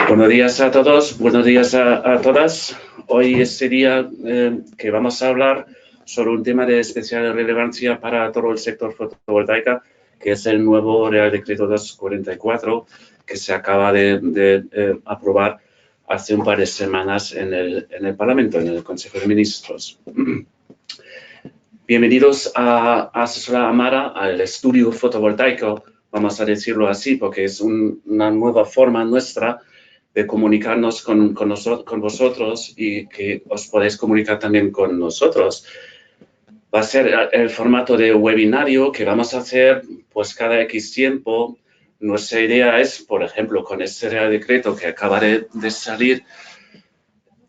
Buenos días a todos, buenos días a todas. Hoy es el día que vamos a hablar sobre un tema de especial relevancia para todo el sector fotovoltaica, que es el nuevo Real Decreto 244, que se acaba de aprobar hace un par de semanas en el Parlamento, en el Consejo de Ministros. Bienvenidos a Asesora Amara, al estudio fotovoltaico, vamos a decirlo así, porque es una nueva forma nuestra de comunicarnos con vosotros y que os podéis comunicar también con nosotros. Va a ser el formato de webinario que vamos a hacer pues cada X tiempo. Nuestra idea es, por ejemplo, con este Real Decreto que acaba de salir,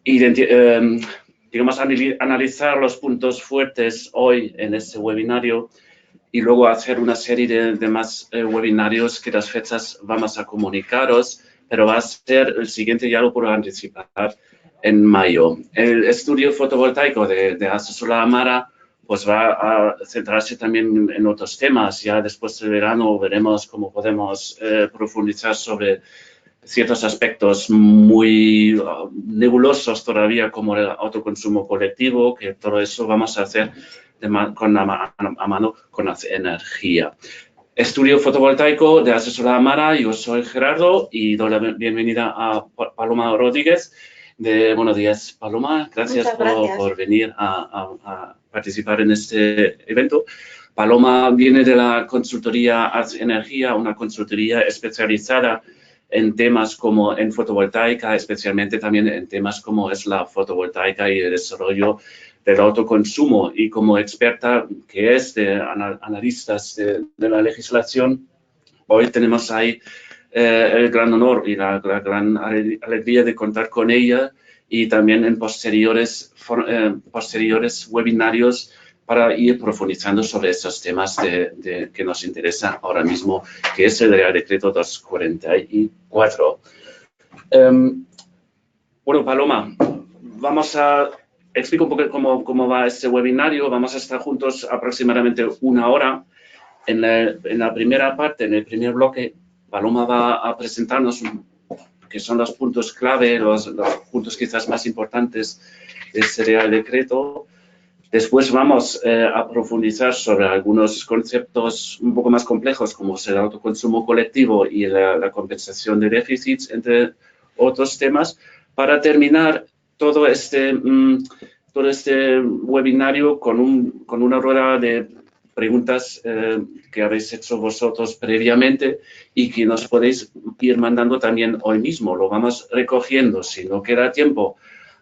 digamos, analizar los puntos fuertes hoy en este webinario y luego hacer una serie de más webinarios que las fechas vamos a comunicaros, pero va a ser el siguiente, ya lo puedo anticipar, en mayo. El estudio fotovoltaico de Asesora Amara pues va a centrarse también en otros temas. Ya después del verano veremos cómo podemos profundizar sobre ciertos aspectos muy nebulosos todavía, como el autoconsumo colectivo, que todo eso vamos a hacer a mano con la energía. Estudio fotovoltaico de Asesora Amara, yo soy Gerardo y doy la bienvenida a Paloma Rodríguez. Buenos días, Paloma. Gracias por venir a participar en este evento. Paloma viene de la consultoría Arts Energía, una consultoría especializada en temas como en fotovoltaica, especialmente también en temas como es la fotovoltaica y el desarrollo del autoconsumo. Y como experta que es de analistas de la legislación, hoy tenemos ahí el gran honor y la gran alegría de contar con ella y también en posteriores webinarios para ir profundizando sobre estos temas que nos interesa ahora mismo, que es el Real Decreto 244. Bueno, Paloma, explico un poco cómo va este webinario. Vamos a estar juntos aproximadamente una hora. En la primera parte, en el primer bloque, Paloma va a presentarnos qué son los puntos clave, los puntos quizás más importantes de este Real Decreto. Después vamos a profundizar sobre algunos conceptos un poco más complejos, como es el autoconsumo colectivo y la compensación de déficits, entre otros temas, para terminar todo este webinario con una rueda de preguntas que habéis hecho vosotros previamente y que nos podéis ir mandando también hoy mismo. Lo vamos recogiendo. Si no queda tiempo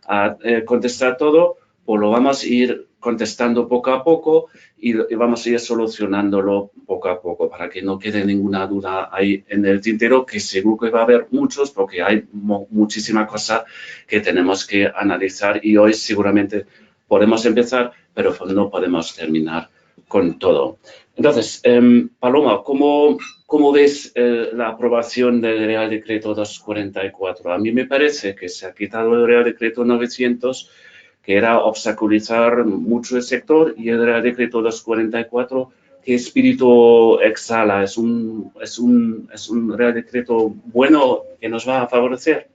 a contestar todo, pues lo vamos a ir contestando poco a poco y vamos a ir solucionándolo poco a poco para que no quede ninguna duda ahí en el tintero, que seguro que va a haber muchos porque hay muchísima cosa que tenemos que analizar y hoy seguramente podemos empezar, pero no podemos terminar con todo. Entonces, Paloma, ¿cómo ves la aprobación del Real Decreto 244? A mí me parece que se ha quitado el Real Decreto 900, que era obstaculizar mucho el sector, y el Real Decreto 244, ¿qué espíritu exhala? ¿Es un Real Decreto bueno que nos va a favorecer?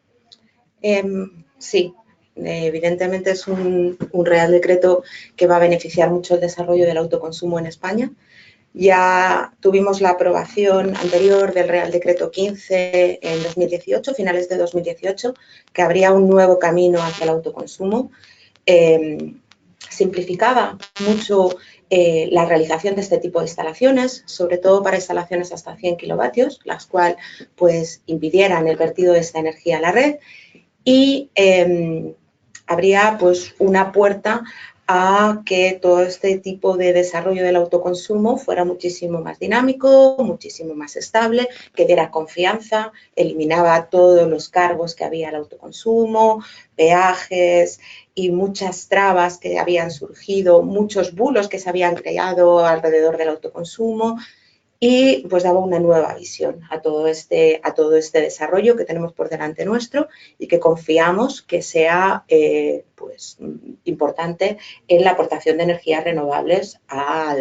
Sí, evidentemente es un Real Decreto que va a beneficiar mucho el desarrollo del autoconsumo en España. Ya tuvimos la aprobación anterior del Real Decreto 15 en 2018, finales de 2018, que abría un nuevo camino hacia el autoconsumo. Simplificaba mucho la realización de este tipo de instalaciones, sobre todo para instalaciones hasta 100 kilovatios, las cuales pues impidieran el vertido de esta energía a la red, y habría pues una puerta a que todo este tipo de desarrollo del autoconsumo fuera muchísimo más dinámico, muchísimo más estable, que diera confianza, eliminaba todos los cargos que había al autoconsumo, peajes y muchas trabas que habían surgido, muchos bulos que se habían creado alrededor del autoconsumo, y pues daba una nueva visión a todo este desarrollo que tenemos por delante nuestro y que confiamos que sea pues, importante en la aportación de energías renovables a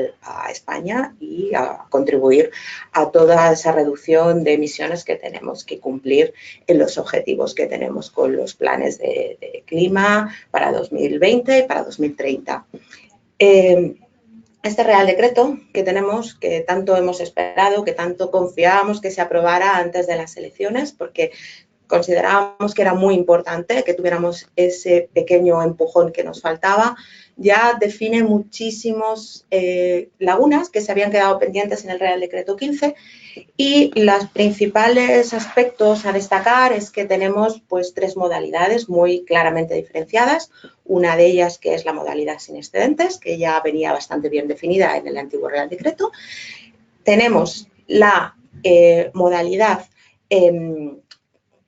España y a contribuir a toda esa reducción de emisiones que tenemos que cumplir en los objetivos que tenemos con los planes de clima para 2020 y para 2030. Este Real Decreto que tenemos, que tanto hemos esperado, que tanto confiábamos que se aprobara antes de las elecciones, porque considerábamos que era muy importante que tuviéramos ese pequeño empujón que nos faltaba, ya define muchísimas lagunas que se habían quedado pendientes en el Real Decreto 15 y los principales aspectos a destacar es que tenemos pues 3 modalidades muy claramente diferenciadas. Una de ellas que es la modalidad sin excedentes, que ya venía bastante bien definida en el antiguo Real Decreto. Tenemos la modalidad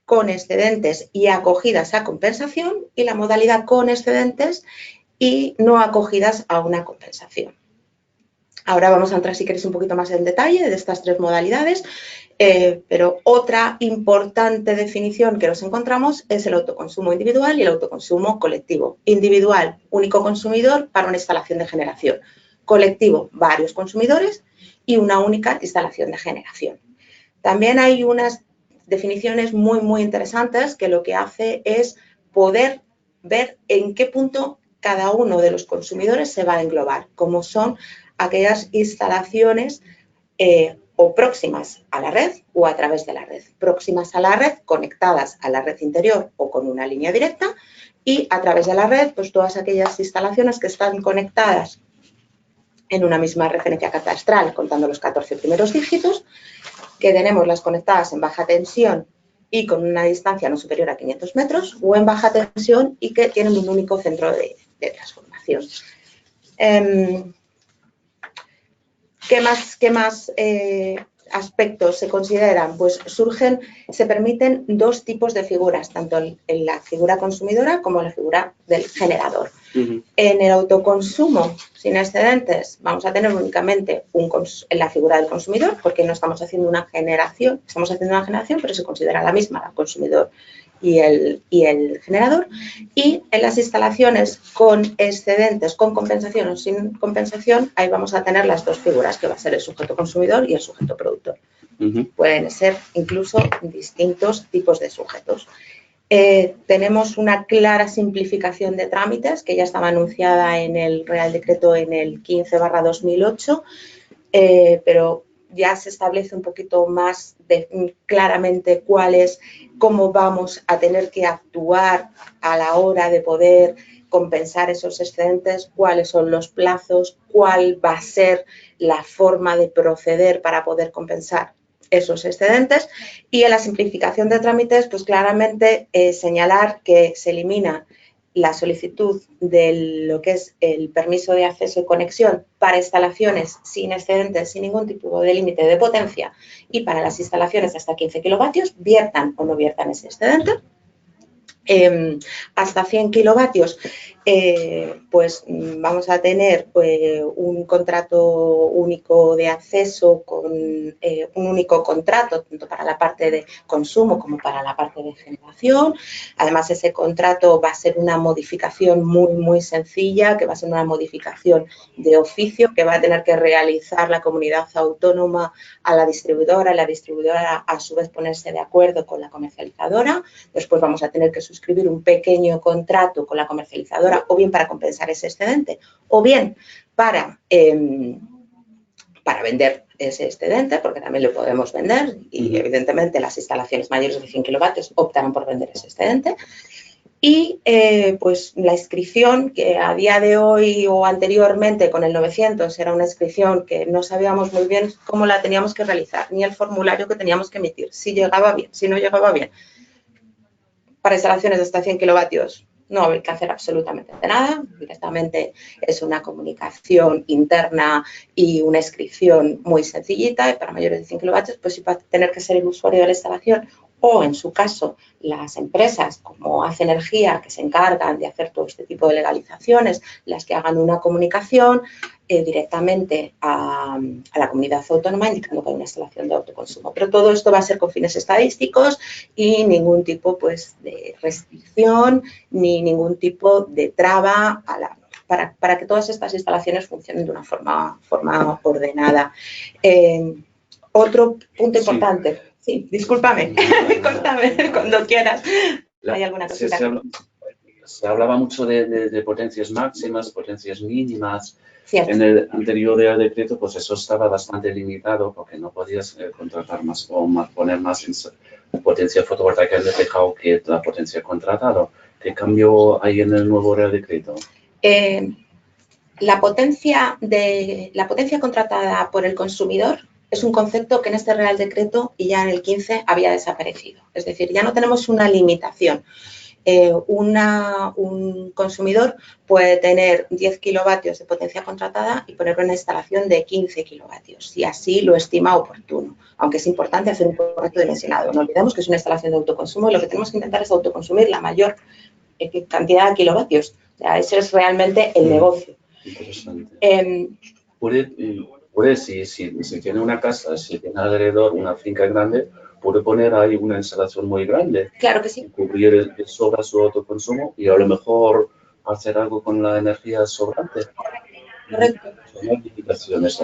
con excedentes y acogidas a compensación y la modalidad con excedentes y no acogidas a una compensación. Ahora vamos a entrar, si queréis, un poquito más en detalle de estas 3 modalidades, pero otra importante definición que nos encontramos es el autoconsumo individual y el autoconsumo colectivo. Individual, único consumidor para una instalación de generación. Colectivo, varios consumidores y una única instalación de generación. También hay unas definiciones muy interesantes que lo que hace es poder ver en qué punto cada uno de los consumidores se va a englobar, como son aquellas instalaciones o próximas a la red o a través de la red. Próximas a la red, conectadas a la red interior o con una línea directa, y a través de la red, pues todas aquellas instalaciones que están conectadas en una misma referencia catastral, contando los 14 primeros dígitos, que tenemos las conectadas en baja tensión y con una distancia no superior a 500 metros, o en baja tensión y que tienen un único centro de transformación. ¿Qué más aspectos se consideran? Pues se permiten 2 tipos de figuras, tanto en la figura consumidora como en la figura del generador. En el autoconsumo sin excedentes vamos a tener únicamente en la figura del consumidor, porque no estamos haciendo una generación, pero se considera la misma, el consumidor y el generador. Y en las instalaciones con excedentes, con compensación o sin compensación, ahí vamos a tener las 2 figuras, que va a ser el sujeto consumidor y el sujeto productor. Pueden ser incluso distintos tipos de sujetos. Tenemos una clara simplificación de trámites que ya estaba anunciada en el Real Decreto en el 15/2008, pero ya se establece un poquito más claramente cómo vamos a tener que actuar a la hora de poder compensar esos excedentes, cuáles son los plazos, cuál va a ser la forma de proceder para poder compensar esos excedentes. Y en la simplificación de trámites, pues claramente señalar que se elimina la solicitud de lo que es el permiso de acceso y conexión para instalaciones sin excedentes, sin ningún tipo de límite de potencia, y para las instalaciones hasta 15 kilovatios, viertan o no viertan ese excedente. Hasta 100 kilovatios, pues vamos a tener un contrato único de acceso con un único contrato, tanto para la parte de consumo como para la parte de generación. Además, ese contrato va a ser una modificación muy sencilla, que va a ser una modificación de oficio que va a tener que realizar la comunidad autónoma a la distribuidora, y la distribuidora a su vez ponerse de acuerdo con la comercializadora. Después vamos a tener que suscribir un pequeño contrato con la comercializadora, o bien para compensar ese excedente, o bien para vender ese excedente, porque también lo podemos vender, y evidentemente las instalaciones mayores de 100 kilovatios optarán por vender ese excedente. Y pues la inscripción, que a día de hoy o anteriormente con el 900 era una inscripción que no sabíamos muy bien cómo la teníamos que realizar, ni el formulario que teníamos que emitir, si llegaba bien, si no llegaba bien. Para instalaciones de hasta 100 kilovatios no hay que hacer absolutamente nada, directamente es una comunicación interna y una inscripción muy sencillita, y para mayores de 100 kilovatios pues sí va a tener que ser el usuario de la instalación o, en su caso, las empresas como Hace Energía, que se encargan de hacer todo este tipo de legalizaciones, las que hagan una comunicación directamente a la comunidad autónoma indicando que hay una instalación de autoconsumo. Pero todo esto va a ser con fines estadísticos y ningún tipo, pues, de restricción ni ningún tipo de traba para que todas estas instalaciones funcionen de una forma ordenada. Otro punto importante. Sí, discúlpame, córtame cuando quieras. ¿Hay alguna cosita? Se hablaba mucho de potencias máximas, potencias mínimas. Cierto. En el anterior Real Decreto, pues eso estaba bastante limitado porque no podías contratar más o poner más potencia fotovoltaica en el tejado que la potencia contratada. ¿Qué cambió ahí en el nuevo Real Decreto? La potencia contratada por el consumidor es un concepto que en este Real Decreto y ya en el 15 había desaparecido. Es decir, ya no tenemos una limitación. Un consumidor puede tener 10 kilovatios de potencia contratada y poner una instalación de 15 kilovatios, si así lo estima oportuno, aunque es importante hacer un correcto dimensionado. No olvidemos que es una instalación de autoconsumo y lo que tenemos que intentar es autoconsumir la mayor cantidad de kilovatios. O sea, ese es realmente el negocio. Interesante. Puede si tiene una casa, si tiene alrededor una finca grande, puede poner ahí una instalación muy grande. Claro que sí. Cubrir de sobra su autoconsumo y a lo mejor hacer algo con la energía sobrante. Correcto. No hay limitaciones,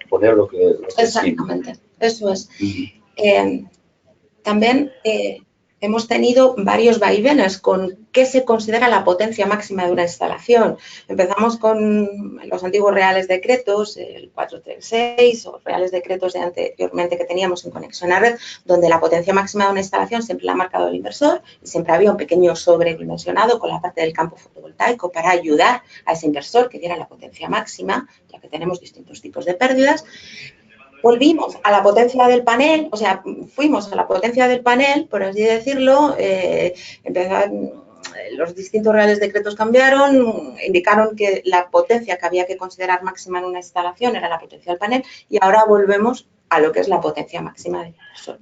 poner lo que exactamente, eso es. También hemos tenido varios vaivenes con qué se considera la potencia máxima de una instalación. Empezamos con los antiguos reales decretos, el 436 o reales decretos de anteriormente que teníamos en conexión a red, donde la potencia máxima de una instalación siempre la ha marcado el inversor y siempre había un pequeño sobredimensionado con la parte del campo fotovoltaico para ayudar a ese inversor que diera la potencia máxima, ya que tenemos distintos tipos de pérdidas. Volvimos a la potencia del panel, o sea, fuimos a la potencia del panel, por así decirlo, los distintos reales decretos cambiaron, indicaron que la potencia que había que considerar máxima en una instalación era la potencia del panel y ahora volvemos a lo que es la potencia máxima del inversor.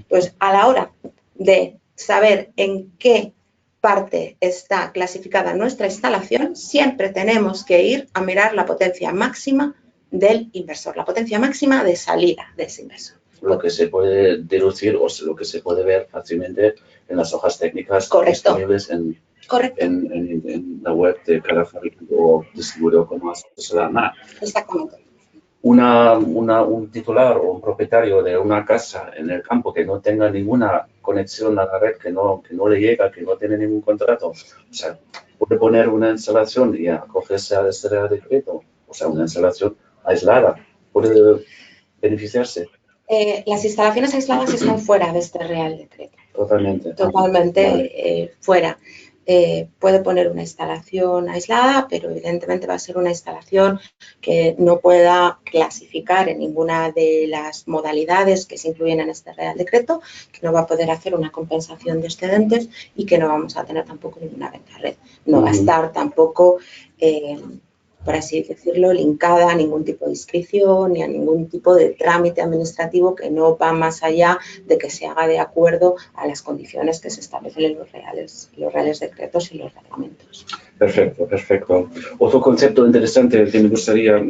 Pues a la hora de saber en qué parte está clasificada nuestra instalación, siempre tenemos que ir a mirar la potencia máxima del inversor, la potencia máxima de salida de ese inversor. Lo que se puede deducir o lo que se puede ver fácilmente en las hojas técnicas disponibles en la web de cada fabricante o distribuidor como Solana. Exactamente. Un titular o un propietario de una casa en el campo que no tenga ninguna conexión a la red, que no le llega, que no tiene ningún contrato, o sea, puede poner una instalación y acogerse a este Real Decreto, o sea, una instalación aislada, puede beneficiarse. Las instalaciones aisladas están fuera de este Real Decreto. Totalmente. Totalmente fuera. Puede poner una instalación aislada, pero evidentemente va a ser una instalación que no pueda clasificar en ninguna de las modalidades que se incluyen en este Real Decreto, que no va a poder hacer una compensación de excedentes y que no vamos a tener tampoco ninguna venta a red. No va a estar tampoco, por así decirlo, linkada a ningún tipo de inscripción ni a ningún tipo de trámite administrativo que no va más allá de que se haga de acuerdo a las condiciones que se establecen en los reales decretos y los reglamentos. Perfecto, perfecto. Otro concepto interesante que me gustaría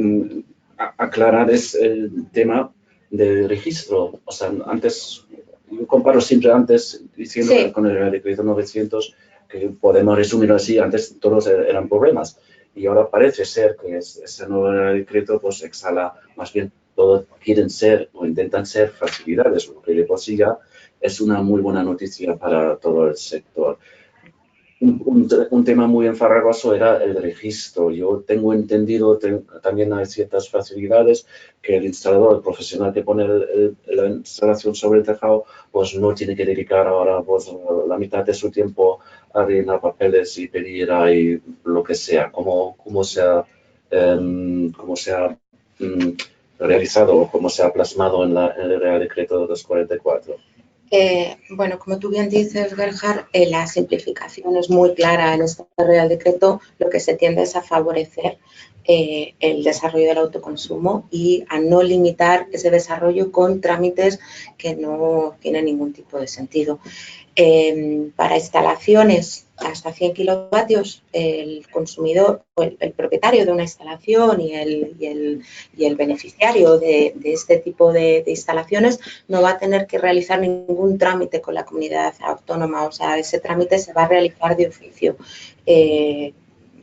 aclarar es el tema del registro. O sea, antes, yo comparo siempre antes diciendo que con el decreto 900, que podemos resumirlo así, antes todos eran problemas. Y ahora parece ser que ese nuevo decreto pues exhala, más bien todos quieren ser o intentan ser facilidades, lo que de por sí ya es una muy buena noticia para todo el sector. Un tema muy enfarragoso era el registro. Yo tengo entendido, también hay ciertas facilidades que el instalador, el profesional que pone la instalación sobre el tejado, pues no tiene que dedicar ahora pues, la mitad de su tiempo a rellenar papeles y pedir ahí lo que sea, cómo se ha realizado o cómo se ha plasmado en el Real Decreto 244. Bueno, como tú bien dices, Gerhard, la simplificación es muy clara en este Real Decreto. Lo que se tiende es a favorecer el desarrollo del autoconsumo y a no limitar ese desarrollo con trámites que no tienen ningún tipo de sentido. Para instalaciones hasta 100 kilovatios, el consumidor, el propietario de una instalación y el beneficiario de este tipo de instalaciones no va a tener que realizar ningún trámite con la comunidad autónoma, o sea, ese trámite se va a realizar de oficio.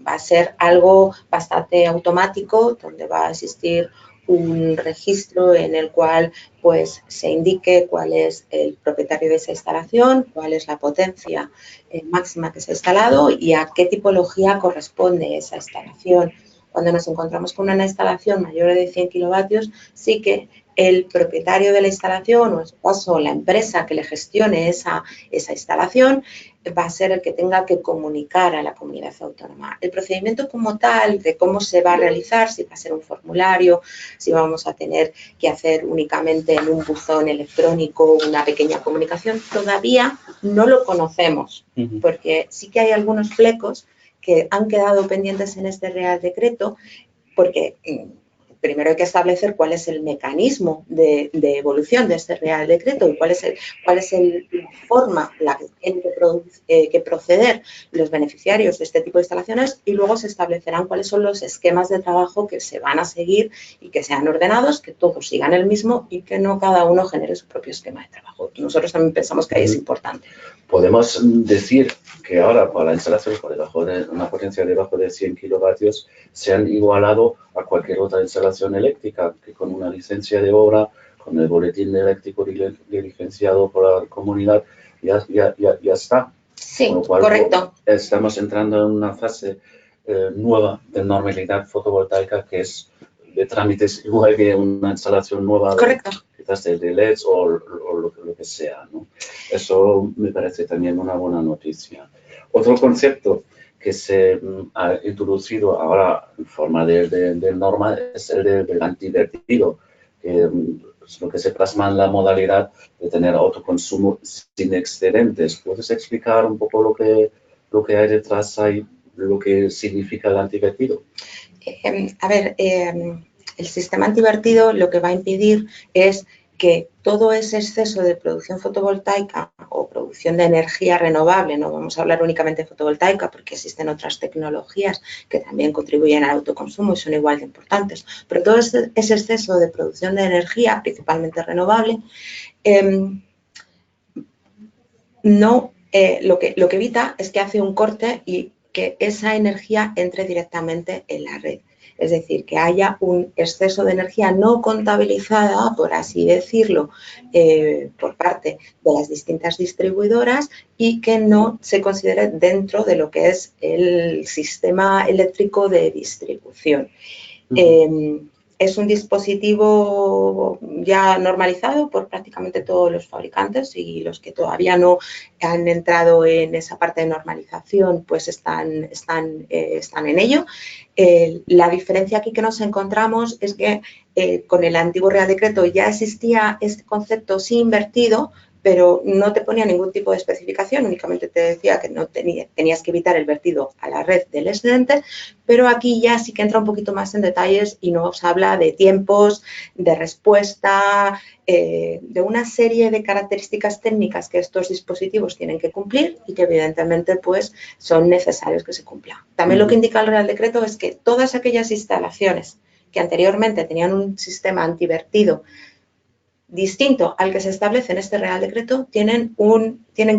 Va a ser algo bastante automático, donde va a existir un registro en el cual pues se indique cuál es el propietario de esa instalación, cuál es la potencia máxima que se ha instalado y a qué tipología corresponde esa instalación. Cuando nos encontramos con una instalación mayor de 100 kilovatios, sí que el propietario de la instalación o en su caso la empresa que le gestione esa instalación va a ser el que tenga que comunicar a la comunidad autónoma. El procedimiento como tal, de cómo se va a realizar, si va a ser un formulario, si vamos a tener que hacer únicamente en un buzón electrónico una pequeña comunicación, todavía no lo conocemos, porque sí que hay algunos flecos que han quedado pendientes en este Real Decreto, porque primero hay que establecer cuál es el mecanismo de evolución de este Real Decreto y cuál es la forma la que tienen que proceder los beneficiarios de este tipo de instalaciones, y luego se establecerán cuáles son los esquemas de trabajo que se van a seguir y que sean ordenados, que todos sigan el mismo y que no cada uno genere su propio esquema de trabajo. Nosotros también pensamos que ahí es importante. Podemos decir que ahora para instalaciones por debajo de una potencia debajo de 100 kilovatios se han igualado a cualquier otra instalación eléctrica que con una licencia de obra, con el boletín eléctrico diligenciado por la comunidad, ya está. Sí, con lo cual, correcto. Estamos entrando en una fase nueva de normalidad fotovoltaica que es de trámites igual que una instalación nueva quizás de LEDs o lo que sea, ¿no? Eso me parece también una buena noticia. Otro concepto que se ha introducido ahora en forma de norma es el del antivertido, que es lo que se plasma en la modalidad de tener autoconsumo sin excedentes. ¿Puedes explicar un poco lo que hay detrás ahí, lo que significa el antivertido? A ver, el sistema antivertido lo que va a impedir es que todo ese exceso de producción fotovoltaica o producción de energía renovable, no vamos a hablar únicamente de fotovoltaica porque existen otras tecnologías que también contribuyen al autoconsumo y son igual de importantes, pero todo ese exceso de producción de energía, principalmente renovable, lo que evita es que hace un corte y que esa energía entre directamente en la red. Es decir, que haya un exceso de energía no contabilizada, por así decirlo, por parte de las distintas distribuidoras y que no se considere dentro de lo que es el sistema eléctrico de distribución. Es un dispositivo ya normalizado por prácticamente todos los fabricantes, y los que todavía no han entrado en esa parte de normalización pues están en ello. La diferencia aquí que nos encontramos es que con el antiguo Real Decreto ya existía este concepto sí invertido, pero no te ponía ningún tipo de especificación, únicamente te decía que no tenías que evitar el vertido a la red del excedente, pero aquí ya sí que entra un poquito más en detalles y nos habla de tiempos, de respuesta, de una serie de características técnicas que estos dispositivos tienen que cumplir y que evidentemente pues son necesarios que se cumplan. También lo que indica el Real Decreto es que todas aquellas instalaciones que anteriormente tenían un sistema antivertido distinto al que se establece en este Real Decreto, tienen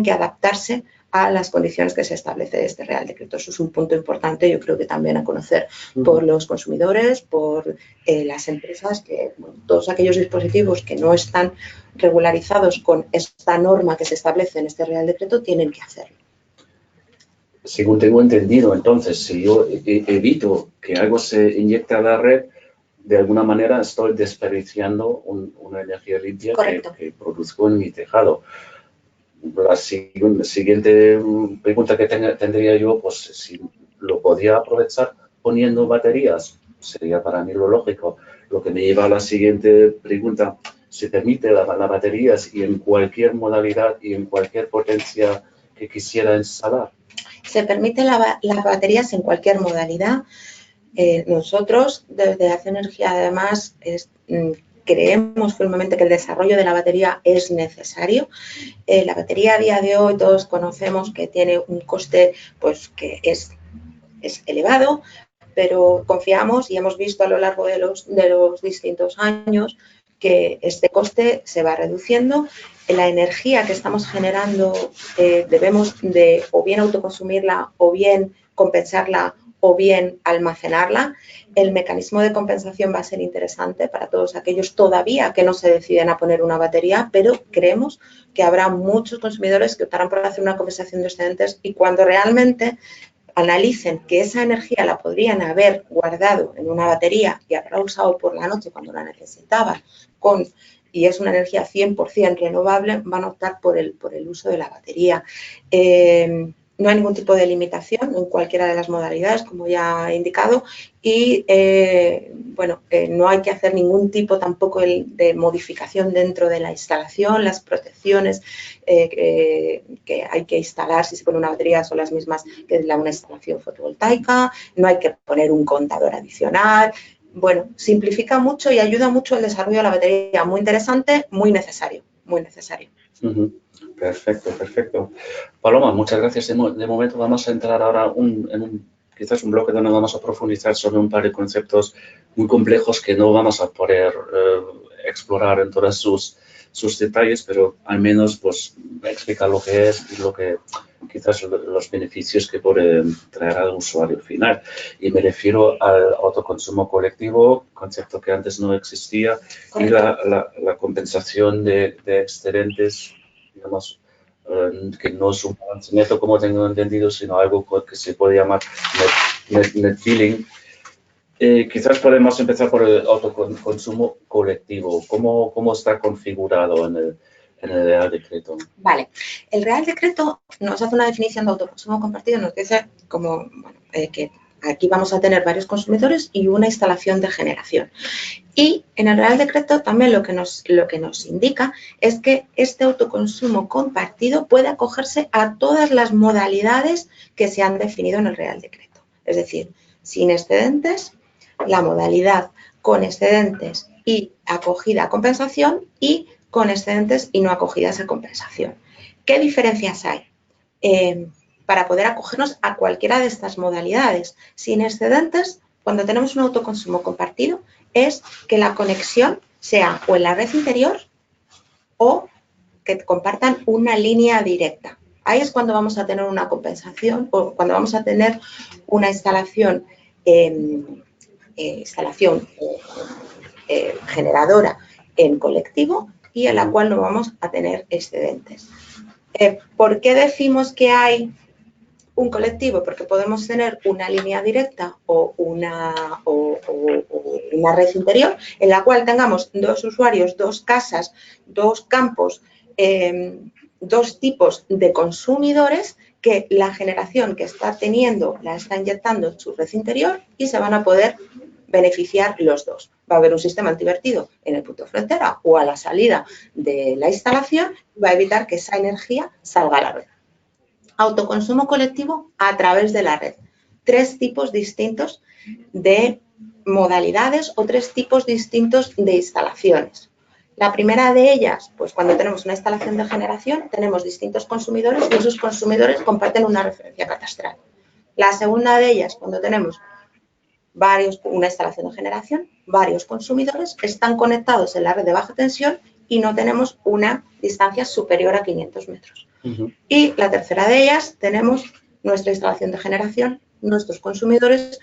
que adaptarse a las condiciones que se establece de este Real Decreto. Eso es un punto importante, yo creo que también a conocer por los consumidores, por las empresas, que todos aquellos dispositivos que no están regularizados con esta norma que se establece en este Real Decreto tienen que hacerlo. Según tengo entendido, entonces, si yo evito que algo se inyecte a la red, de alguna manera estoy desperdiciando una energía limpia que produzco en mi tejado. La siguiente pregunta que tendría yo, pues si lo podría aprovechar poniendo baterías, sería para mí lo lógico. Lo que me lleva a la siguiente pregunta, se permite las baterías y en cualquier modalidad y en cualquier potencia que quisiera instalar. Se permite las baterías en cualquier modalidad. Nosotros, desde Acción Energía, además, creemos firmemente que el desarrollo de la batería es necesario. La batería a día de hoy todos conocemos que tiene un coste pues, que es elevado, pero confiamos y hemos visto a lo largo de los distintos años que este coste se va reduciendo. La energía que estamos generando debemos de o bien autoconsumirla o bien compensarla o bien almacenarla. El mecanismo de compensación va a ser interesante para todos aquellos todavía que no se deciden a poner una batería, pero creemos que habrá muchos consumidores que optarán por hacer una compensación de excedentes y cuando realmente analicen que esa energía la podrían haber guardado en una batería y haberla usado por la noche cuando la necesitaban y es una energía 100% renovable, van a optar por el uso de la batería. No hay ningún tipo de limitación en cualquiera de las modalidades, como ya he indicado, y no hay que hacer ningún tipo tampoco de modificación dentro de la instalación. Las protecciones que hay que instalar si se pone una batería son las mismas que una instalación fotovoltaica, no hay que poner un contador adicional. Bueno, simplifica mucho y ayuda mucho el desarrollo de la batería. Muy interesante, muy necesario, muy necesario. Perfecto, perfecto. Paloma, muchas gracias. De momento vamos a entrar ahora quizás un bloque donde vamos a profundizar sobre un par de conceptos muy complejos que no vamos a poder explorar en todos sus detalles, pero al menos pues explicar lo que es y lo que quizás los beneficios que puede traer al usuario final. Y me refiero al autoconsumo colectivo, concepto que antes no existía, correcto, y la compensación de excedentes, digamos, que no es un balance neto, como tengo entendido, sino algo que se puede llamar net billing. Quizás podemos empezar por el autoconsumo colectivo. ¿Cómo está configurado en el Real Decreto? Vale. El Real Decreto nos hace una definición de autoconsumo compartido, nos dice que aquí vamos a tener varios consumidores y una instalación de generación. Y en el Real Decreto también lo que nos indica es que este autoconsumo compartido puede acogerse a todas las modalidades que se han definido en el Real Decreto. Es decir, sin excedentes, la modalidad con excedentes y acogida a compensación y con excedentes y no acogidas a compensación. ¿Qué diferencias hay? Para poder acogernos a cualquiera de estas modalidades. Sin excedentes, cuando tenemos un autoconsumo compartido, es que la conexión sea o en la red interior o que compartan una línea directa. Ahí es cuando vamos a tener una compensación o cuando vamos a tener una instalación generadora en colectivo y en la cual no vamos a tener excedentes. ¿Por qué decimos que hay un colectivo? Porque podemos tener una línea directa o una red interior en la cual tengamos dos usuarios, dos casas, dos campos, dos tipos de consumidores que la generación que está teniendo la está inyectando en su red interior y se van a poder beneficiar los dos. Va a haber un sistema antivertido en el punto de frontera o a la salida de la instalación y va a evitar que esa energía salga a la red. Autoconsumo colectivo a través de la red. Tres tipos distintos de modalidades o tres tipos distintos de instalaciones. La primera de ellas, pues cuando tenemos una instalación de generación, tenemos distintos consumidores y esos consumidores comparten una referencia catastral. La segunda de ellas, cuando tenemos una instalación de generación, varios consumidores están conectados en la red de baja tensión y no tenemos una distancia superior a 500 metros. Y la tercera de ellas, tenemos nuestra instalación de generación, nuestros consumidores,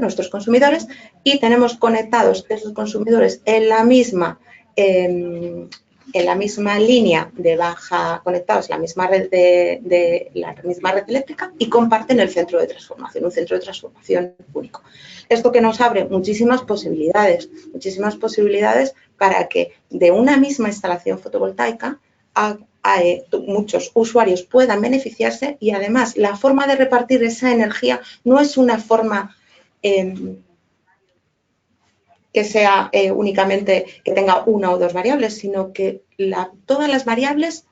nuestros consumidores, y tenemos conectados esos consumidores en la misma línea de baja, conectados en la misma red eléctrica y comparten el centro de transformación, un centro de transformación único. Esto que nos abre muchísimas posibilidades para que de una misma instalación fotovoltaica muchos usuarios puedan beneficiarse y además la forma de repartir esa energía no es una forma que sea únicamente que tenga una o dos variables, sino que todas las variables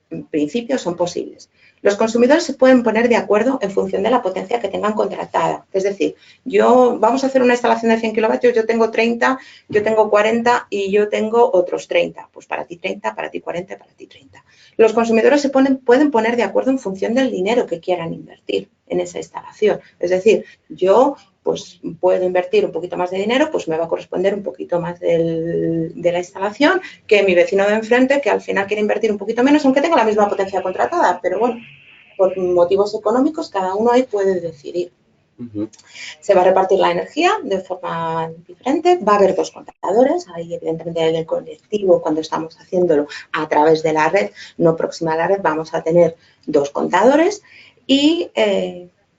en principio son posibles. Los consumidores se pueden poner de acuerdo en función de la potencia que tengan contratada. Es decir, vamos a hacer una instalación de 100 kilovatios, yo tengo 30, yo tengo 40 y yo tengo otros 30. Pues para ti 30, para ti 40, para ti 30. Los consumidores pueden poner de acuerdo en función del dinero que quieran invertir en esa instalación. Es decir, yo pues puedo invertir un poquito más de dinero, pues me va a corresponder un poquito más de la instalación que mi vecino de enfrente, que al final quiere invertir un poquito menos, aunque tenga la misma potencia contratada. Pero bueno, por motivos económicos, cada uno ahí puede decidir. Se va a repartir la energía de forma diferente, va a haber dos contadores, ahí evidentemente en el colectivo, cuando estamos haciéndolo a través de la red, no próxima a la red, vamos a tener dos contadores y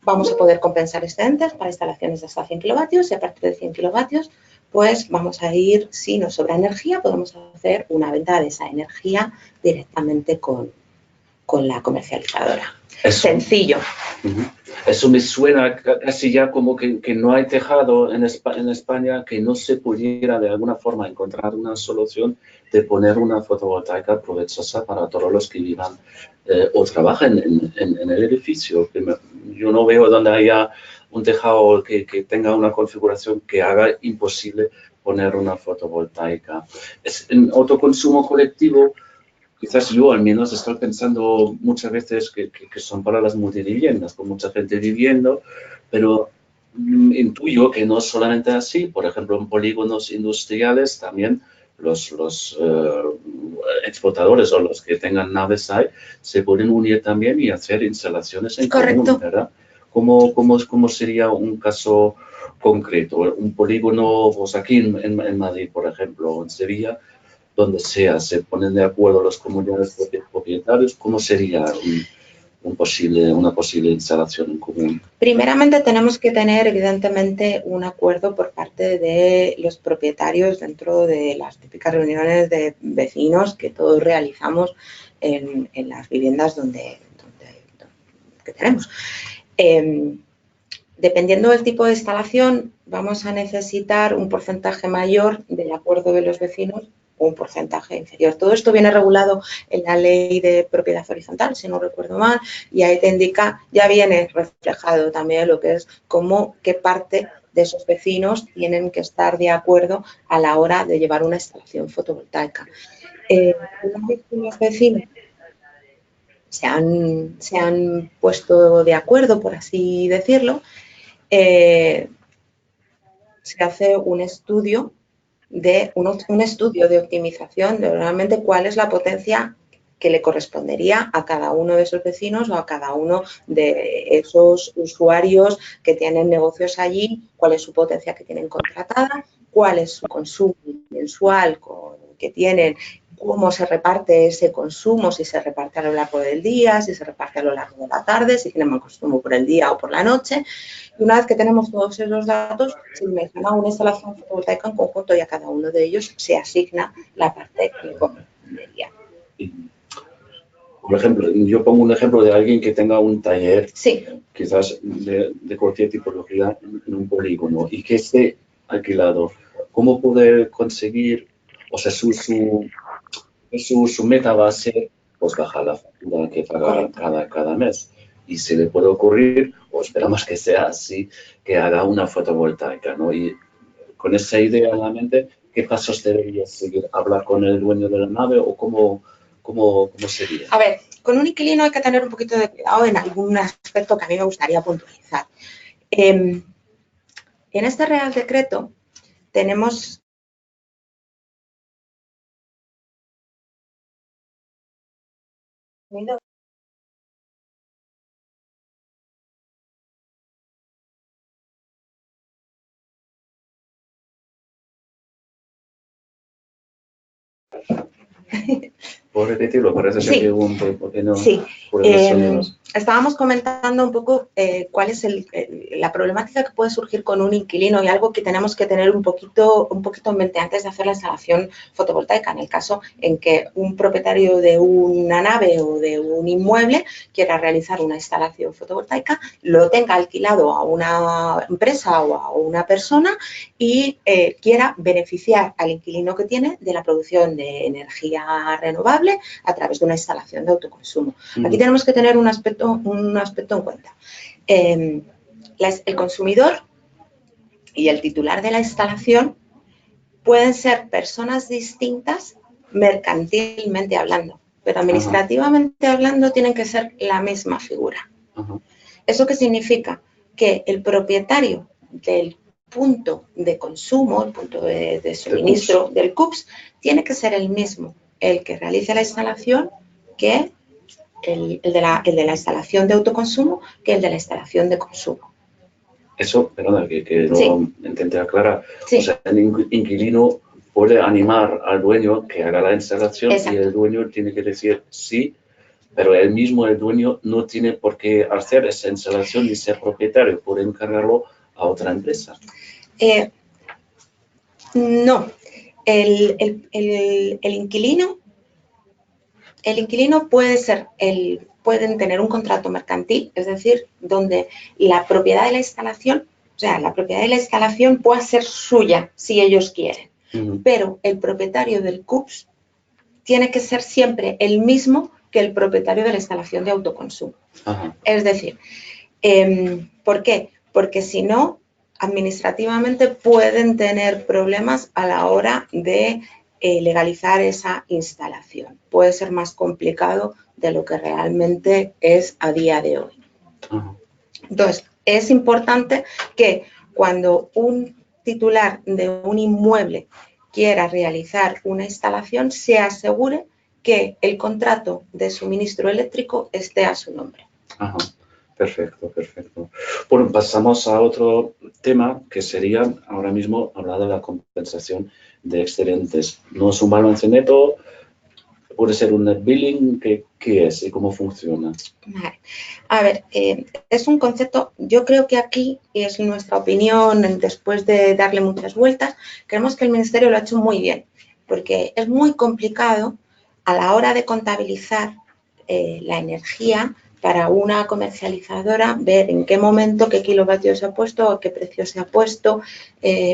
vamos a poder compensar excedentes para instalaciones de hasta 100 kilovatios y a partir de 100 kilovatios pues vamos a ir, si nos sobra energía, podemos hacer una venta de esa energía directamente con la comercializadora. Sencillo. Eso me suena casi ya como que no hay tejado en España que no se pudiera de alguna forma encontrar una solución de poner una fotovoltaica provechosa para todos los que vivan o trabajen en el edificio. Yo no veo donde haya un tejado que tenga una configuración que haga imposible poner una fotovoltaica. En autoconsumo colectivo, quizás yo al menos estoy pensando muchas veces que son para las multiviviendas, con mucha gente viviendo, pero intuyo que no es solamente así. Por ejemplo, en polígonos industriales también los explotadores o los que tengan naves ahí se pueden unir también y hacer instalaciones en común, ¿verdad? ¿Cómo sería un caso concreto? Un polígono, pues aquí en Madrid, por ejemplo, o en Sevilla, donde sea, se ponen de acuerdo las comunidades propietarios, ¿cómo sería una posible instalación en común? Primeramente tenemos que tener evidentemente un acuerdo por parte de los propietarios dentro de las típicas reuniones de vecinos que todos realizamos en las viviendas que tenemos. Dependiendo del tipo de instalación, vamos a necesitar un porcentaje mayor del acuerdo de los vecinos o un porcentaje inferior. Todo esto viene regulado en la ley de propiedad horizontal, si no recuerdo mal, y ahí te indica, ya viene reflejado también lo que es qué parte de esos vecinos tienen que estar de acuerdo a la hora de llevar una instalación fotovoltaica. Una vez que los vecinos se han puesto de acuerdo, por así decirlo, se hace un estudio de optimización de realmente cuál es la potencia que le correspondería a cada uno de esos vecinos o a cada uno de esos usuarios que tienen negocios allí, cuál es su potencia que tienen contratada, cuál es su consumo mensual que tienen, cómo se reparte ese consumo, si se reparte a lo largo del día, si se reparte a lo largo de la tarde, si tienen más consumo por el día o por la noche. Y una vez que tenemos todos esos datos, se menciona una instalación fotovoltaica en conjunto y a cada uno de ellos se asigna la parte que le correspondería. Por ejemplo, yo pongo un ejemplo de alguien que tenga un taller, sí, quizás de cualquier tipología en un polígono y que esté alquilado. ¿Cómo poder conseguir, o sea, su meta va a ser pues bajar la factura que paga cada mes? Y se le puede ocurrir, o esperamos que sea así, que haga una fotovoltaica, ¿no? Y con esa idea en la mente, ¿qué pasos debería seguir? ¿Hablar con el dueño de la nave o cómo sería? A ver, con un inquilino hay que tener un poquito de cuidado en algún aspecto que a mí me gustaría puntualizar. En este Real Decreto tenemos ¿Puedo repetirlo? Parece Sí. que hubo un pequeño Sí. problema de sonidos. Estábamos comentando un poco cuál es la problemática que puede surgir con un inquilino y algo que tenemos que tener un poquito en mente antes de hacer la instalación fotovoltaica, en el caso en que un propietario de una nave o de un inmueble quiera realizar una instalación fotovoltaica, lo tenga alquilado a una empresa o a una persona y quiera beneficiar al inquilino que tiene de la producción de energía renovable a través de una instalación de autoconsumo. Aquí tenemos que tener un aspecto en cuenta. El consumidor y el titular de la instalación pueden ser personas distintas mercantilmente hablando, pero administrativamente hablando tienen que ser la misma figura. ¿Eso qué significa? Que el propietario del punto de consumo, el punto de suministro del CUPS, tiene que ser el mismo, el que realice la instalación que el de la instalación de autoconsumo que el de la instalación de consumo. Eso, perdona, que Sí. lo intenté aclarar. Sí. O sea, el inquilino puede animar al dueño que haga la instalación. Exacto. Y el dueño tiene que decir sí, pero él mismo, el dueño, no tiene por qué hacer esa instalación ni ser propietario, puede encargarlo a otra empresa. No, el inquilino pueden tener un contrato mercantil, es decir, donde la propiedad de la instalación, o sea, la propiedad de la instalación puede ser suya si ellos quieren, pero el propietario del CUPS tiene que ser siempre el mismo que el propietario de la instalación de autoconsumo. Es decir, ¿por qué? Porque si no, administrativamente pueden tener problemas a la hora de legalizar esa instalación. Puede ser más complicado de lo que realmente es a día de hoy. Entonces, es importante que cuando un titular de un inmueble quiera realizar una instalación, se asegure que el contrato de suministro eléctrico esté a su nombre. Perfecto, perfecto. Bueno, pasamos a otro tema que sería ahora mismo hablar de la compensación de excedentes. No es un balance neto, puede ser un net billing. ¿Qué es y cómo funciona? Vale. A ver, es un concepto, yo creo que aquí, y es nuestra opinión, después de darle muchas vueltas, creemos que el Ministerio lo ha hecho muy bien, porque es muy complicado a la hora de contabilizar la energía para una comercializadora, ver en qué momento, qué kilovatios se ha puesto, a qué precio se ha puesto,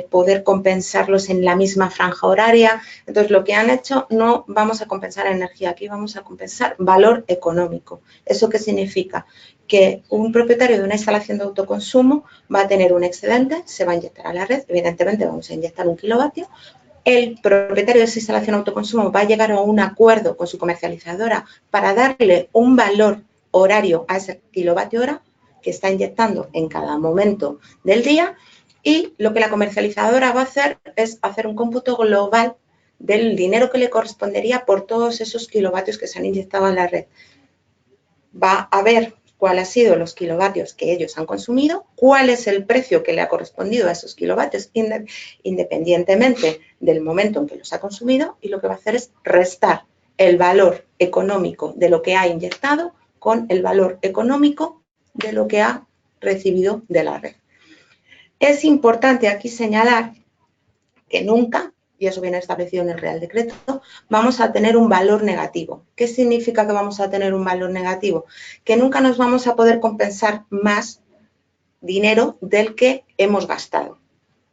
poder compensarlos en la misma franja horaria. Entonces, lo que han hecho, no vamos a compensar energía, aquí vamos a compensar valor económico. ¿Eso qué significa? Que un propietario de una instalación de autoconsumo va a tener un excedente, se va a inyectar a la red, evidentemente vamos a inyectar un kilovatio. El propietario de esa instalación de autoconsumo va a llegar a un acuerdo con su comercializadora para darle un valor horario a ese kilovatio hora que está inyectando en cada momento del día, y lo que la comercializadora va a hacer es hacer un cómputo global del dinero que le correspondería por todos esos kilovatios que se han inyectado en la red. Va a ver cuál ha sido los kilovatios que ellos han consumido, cuál es el precio que le ha correspondido a esos kilovatios independientemente del momento en que los ha consumido, y lo que va a hacer es restar el valor económico de lo que ha inyectado con el valor económico de lo que ha recibido de la red. Es importante aquí señalar que nunca, y eso viene establecido en el Real Decreto, vamos a tener un valor negativo. ¿Qué significa que vamos a tener un valor negativo? Que nunca nos vamos a poder compensar más dinero del que hemos gastado.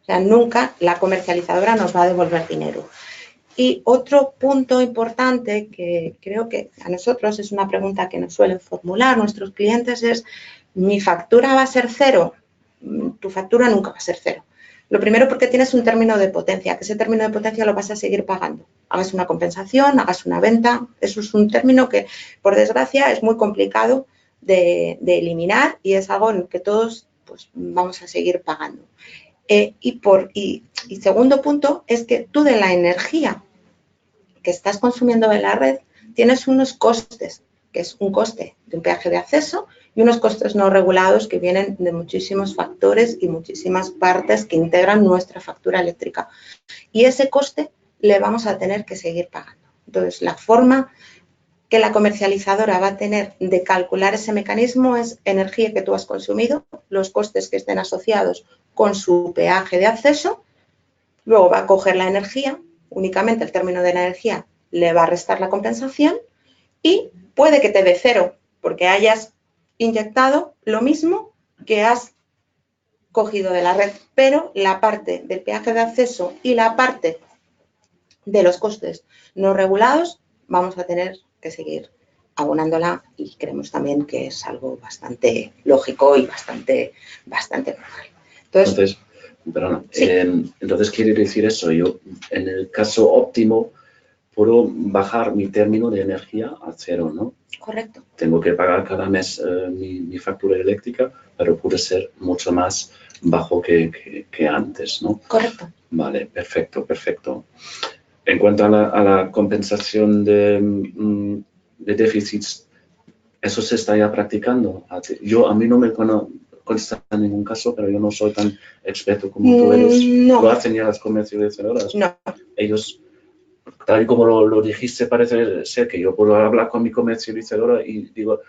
O sea, nunca la comercializadora nos va a devolver dinero. Y otro punto importante que creo que a nosotros es una pregunta que nos suelen formular nuestros clientes es: ¿mi factura va a ser cero? Tu factura nunca va a ser cero. Lo primero, porque tienes un término de potencia, que ese término de potencia lo vas a seguir pagando. Hagas una compensación, hagas una venta, eso es un término que, por desgracia, es muy complicado de eliminar, y es algo en que todos pues, vamos a seguir pagando. Y segundo punto es que tú de la energía que estás consumiendo en la red tienes unos costes, que es un coste de un peaje de acceso y unos costes no regulados que vienen de muchísimos factores y muchísimas partes que integran nuestra factura eléctrica. Y ese coste le vamos a tener que seguir pagando. Entonces, la forma que la comercializadora va a tener de calcular ese mecanismo es energía que tú has consumido, los costes que estén asociados con su peaje de acceso, luego va a coger la energía, únicamente el término de la energía le va a restar la compensación y puede que te dé cero, porque hayas inyectado lo mismo que has cogido de la red, pero la parte del peaje de acceso y la parte de los costes no regulados vamos a tener que seguir abonándola y creemos también que es algo bastante lógico y bastante normal. Entonces, perdona, sí. Entonces quiere decir eso, yo en el caso óptimo puedo bajar mi término de energía a cero, ¿no? Correcto. Tengo que pagar cada mes mi factura eléctrica, pero puede ser mucho más bajo que antes, ¿no? Correcto. Vale, perfecto, perfecto. En cuanto a la compensación de déficits, ¿eso se está ya practicando? A mí no me consta en ningún caso, pero yo no soy tan experto como tú eres. No. ¿Lo hacen ya las comercializadoras? No. Ellos, tal y como lo dijiste, parece ser que yo puedo hablar con mi comercializadora y digo,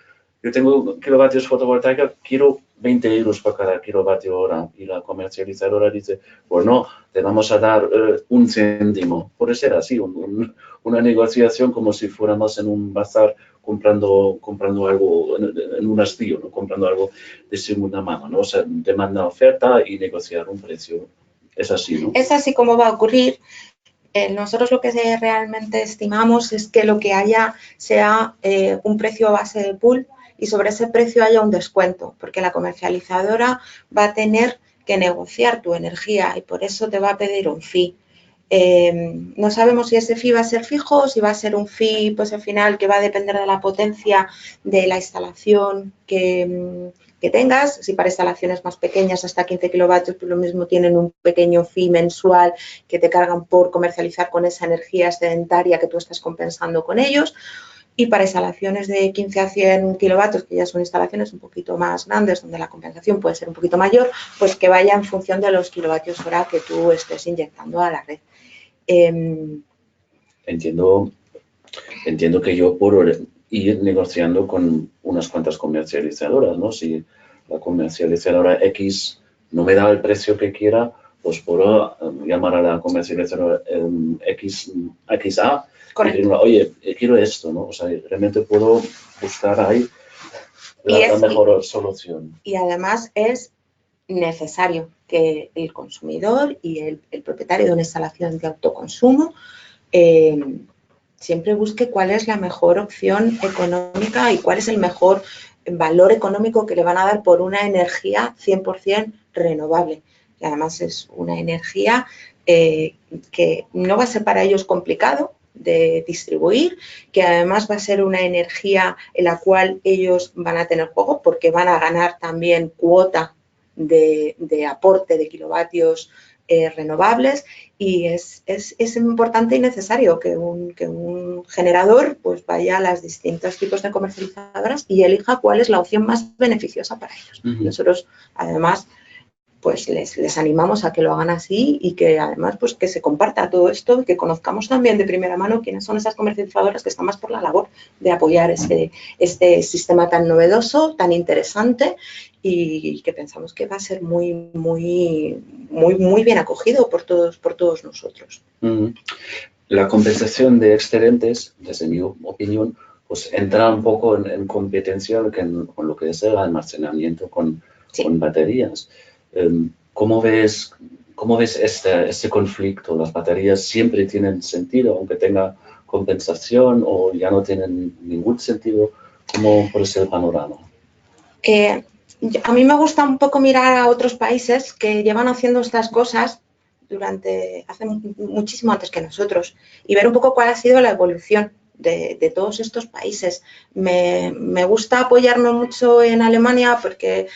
yo tengo kilovatios fotovoltaicos, quiero 20 euros por cada kilovatio hora. Y la comercializadora dice, pues no, te vamos a dar 1 céntimo. Puede ser así, una negociación como si fuéramos en un bazar comprando algo en un hastío, ¿no? Comprando algo de segunda mano, ¿no? O sea, demanda oferta y negociar un precio. Es así, ¿no? Es así como va a ocurrir. Nosotros lo que realmente estimamos es que lo que haya sea un precio a base de pool y sobre ese precio haya un descuento, porque la comercializadora va a tener que negociar tu energía y por eso te va a pedir un fee. No sabemos si ese fee va a ser fijo o si va a ser un fee, pues al final, que va a depender de la potencia de la instalación que tengas. Si para instalaciones más pequeñas, hasta 15 kilovatios, pues lo mismo tienen un pequeño fee mensual que te cargan por comercializar con esa energía excedentaria que tú estás compensando con ellos. Y para instalaciones de 15 a 100 kilovatios, que ya son instalaciones un poquito más grandes, donde la compensación puede ser un poquito mayor, pues que vaya en función de los kilovatios hora que tú estés inyectando a la red. Entiendo que yo puedo ir negociando con unas cuantas comercializadoras, ¿no? Si la comercializadora X no me da el precio que quiera, pues puedo llamar a la comercializadora XA y decirle, oye, quiero esto, ¿no? O sea, realmente puedo buscar ahí la mejor solución. Y además es necesario que el consumidor y el propietario de una instalación de autoconsumo siempre busque cuál es la mejor opción económica y cuál es el mejor valor económico que le van a dar por una energía 100% renovable. Y además es una energía que no va a ser para ellos complicado de distribuir, que además va a ser una energía en la cual ellos van a tener juego porque van a ganar también cuota de aporte de kilovatios renovables y es importante y necesario que un generador pues vaya a los distintos tipos de comercializadoras y elija cuál es la opción más beneficiosa para ellos. Nosotros, además, pues les animamos a que lo hagan así y que además pues que se comparta todo esto y que conozcamos también de primera mano quiénes son esas comercializadoras que están más por la labor de apoyar este sistema tan novedoso, tan interesante y que pensamos que va a ser muy bien acogido por todos nosotros. La compensación de excedentes, desde mi opinión, pues entra un poco en competencia con lo que es el almacenamiento con baterías. ¿Cómo ves este conflicto? ¿Las baterías siempre tienen sentido, aunque tenga compensación, o ya no tienen ningún sentido? ¿Cómo puede ser el panorama? A mí me gusta un poco mirar a otros países que llevan haciendo estas cosas hace muchísimo antes que nosotros y ver un poco cuál ha sido la evolución de todos estos países. Me gusta apoyarme mucho en Alemania porque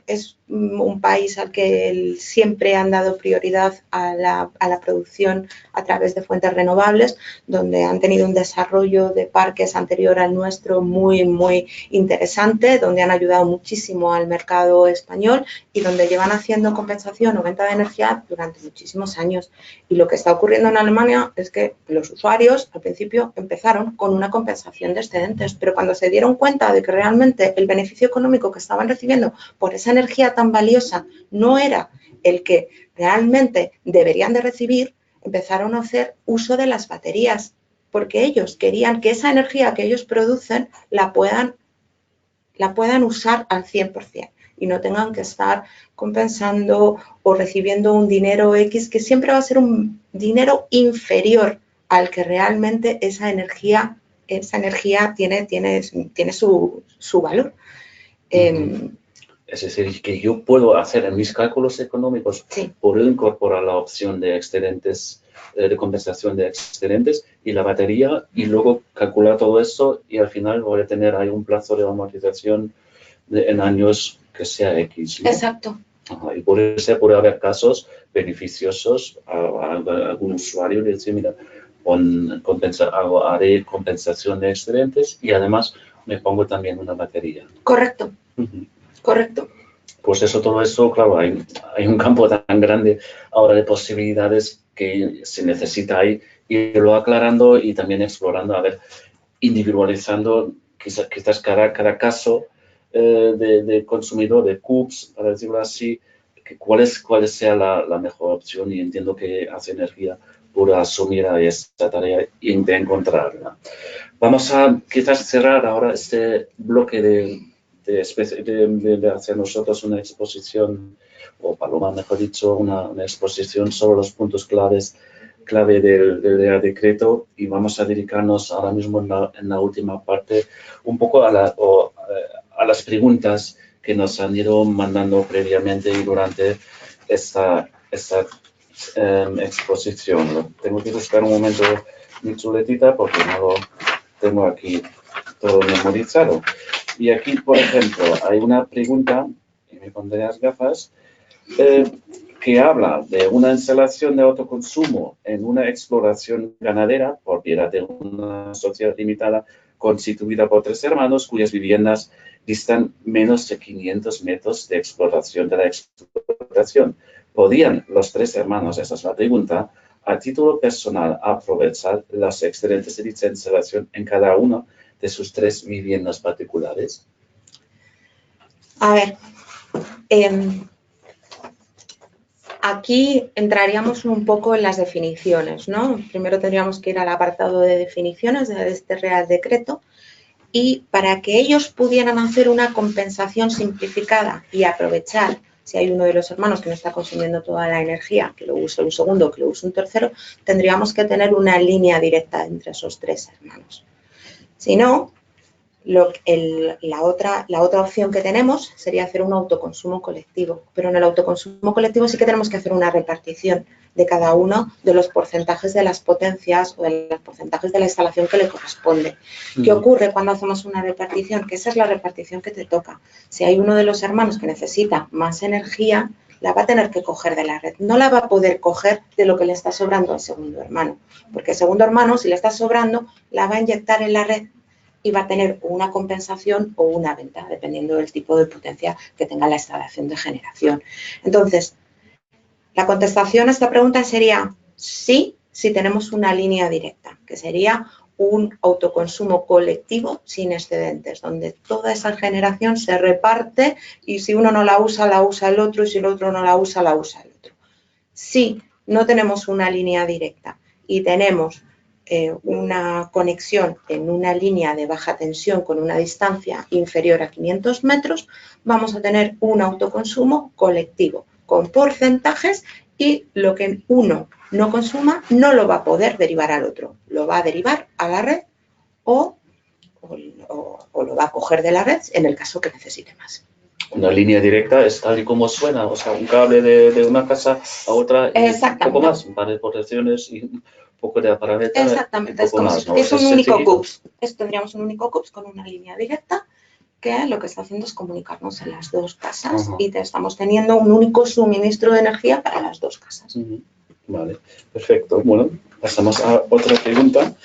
es un país al que siempre han dado prioridad a la producción a través de fuentes renovables, donde han tenido un desarrollo de parques anterior al nuestro muy, muy interesante, donde han ayudado muchísimo al mercado español y donde llevan haciendo compensación o venta de energía durante muchísimos años. Y lo que está ocurriendo en Alemania es que los usuarios al principio empezaron con una compensación de excedentes, pero cuando se dieron cuenta de que realmente el beneficio económico que estaban recibiendo por esa energía tan valiosa no era el que realmente deberían de recibir, empezaron a hacer uso de las baterías, porque ellos querían que esa energía que ellos producen la puedan usar al 100% y no tengan que estar compensando o recibiendo un dinero X que siempre va a ser un dinero inferior al que realmente esa energía tiene su valor. Es decir, que yo puedo hacer en mis cálculos económicos, sí, puedo incorporar la opción de excedentes, de compensación de excedentes y la batería, y luego calcular todo eso, y al final voy a tener ahí un plazo de amortización en años que sea X, ¿no? Exacto. Y puede haber casos beneficiosos a algún usuario de decir, mira, haré compensación de excedentes y además me pongo también una batería. Correcto. Correcto. Pues todo eso, claro, hay un campo tan grande ahora de posibilidades que se necesita ahí irlo aclarando y también explorando, a ver, individualizando quizás cada caso de consumidor, de CUPS, para decirlo así, cuál sea la mejor opción, y entiendo que Hace Energía pueda asumir a esta tarea y de encontrarla. Vamos a quizás cerrar ahora este bloque de hacer nosotros una exposición, o Paloma mejor dicho, una exposición sobre los puntos clave del Real Decreto, y vamos a dedicarnos ahora mismo en la última parte un poco a las preguntas que nos han ido mandando previamente y durante esta exposición. Tengo que buscar un momento mi chuletita porque no lo tengo aquí todo memorizado. Y aquí, por ejemplo, hay una pregunta, y me pondré las gafas, que habla de una instalación de autoconsumo en una exploración ganadera, propiedad de una sociedad limitada constituida por 3 hermanos cuyas viviendas distan menos de 500 metros de explotación de la explotación. ¿Podían los 3 hermanos, esa es la pregunta, a título personal aprovechar los excedentes de dicha instalación en cada uno de sus 3 viviendas particulares? A ver, aquí entraríamos un poco en las definiciones, ¿no? Primero tendríamos que ir al apartado de definiciones de este Real Decreto, y para que ellos pudieran hacer una compensación simplificada y aprovechar, si hay uno de los hermanos que no está consumiendo toda la energía, que lo use un segundo, que lo use un tercero, tendríamos que tener una línea directa entre esos 3 hermanos. Si no, la otra opción que tenemos sería hacer un autoconsumo colectivo, pero en el autoconsumo colectivo sí que tenemos que hacer una repartición de cada uno de los porcentajes de las potencias o de los porcentajes de la instalación que le corresponde. ¿Qué ocurre cuando hacemos una repartición? Que esa es la repartición que te toca. Si hay uno de los hermanos que necesita más energía, la va a tener que coger de la red, no la va a poder coger de lo que le está sobrando al segundo hermano, porque el segundo hermano, si le está sobrando, la va a inyectar en la red y va a tener una compensación o una venta, dependiendo del tipo de potencia que tenga la instalación de generación. Entonces, la contestación a esta pregunta sería sí, si tenemos una línea directa, que sería un autoconsumo colectivo sin excedentes, donde toda esa generación se reparte y si uno no la usa el otro, y si el otro no la usa el otro. Si no tenemos una línea directa y tenemos una conexión en una línea de baja tensión con una distancia inferior a 500 metros, vamos a tener un autoconsumo colectivo con porcentajes, y lo que uno no consuma no lo va a poder derivar al otro, lo va a derivar a la red o lo va a coger de la red en el caso que necesite más. Una línea directa es tal y como suena, o sea, un cable de una casa a otra y un poco más, un par de protecciones y un poco de aparato. Exactamente, es como si tuviese un único CUPS. Tendríamos un único CUPS con una línea directa que lo que está haciendo es comunicarnos en las dos casas y estamos teniendo un único suministro de energía para las dos casas. Vale, perfecto. Bueno, pasamos a otra pregunta.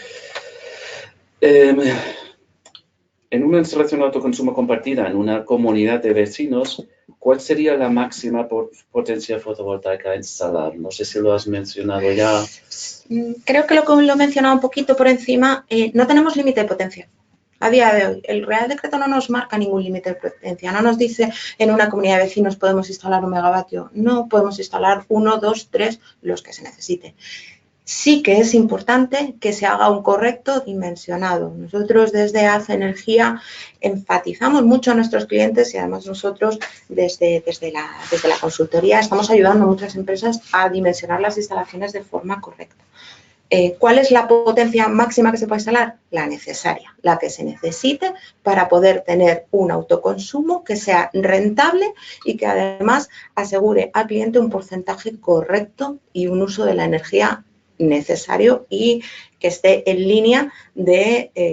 En una instalación de autoconsumo compartida en una comunidad de vecinos, ¿cuál sería la máxima potencia fotovoltaica a instalar? No sé si lo has mencionado ya. Creo que lo he mencionado un poquito por encima. No tenemos límite de potencia. A día de hoy, el Real Decreto no nos marca ningún límite de potencia. No nos dice en una comunidad de vecinos podemos instalar 1 megavatio. No, podemos instalar 1, 2, 3, los que se necesite. Sí que es importante que se haga un correcto dimensionado. Nosotros desde ACE Energía enfatizamos mucho a nuestros clientes y además nosotros desde la consultoría estamos ayudando a muchas empresas a dimensionar las instalaciones de forma correcta. ¿Cuál es la potencia máxima que se puede instalar? La necesaria, la que se necesite para poder tener un autoconsumo que sea rentable y que además asegure al cliente un porcentaje correcto y un uso de la energía necesario y que esté en línea del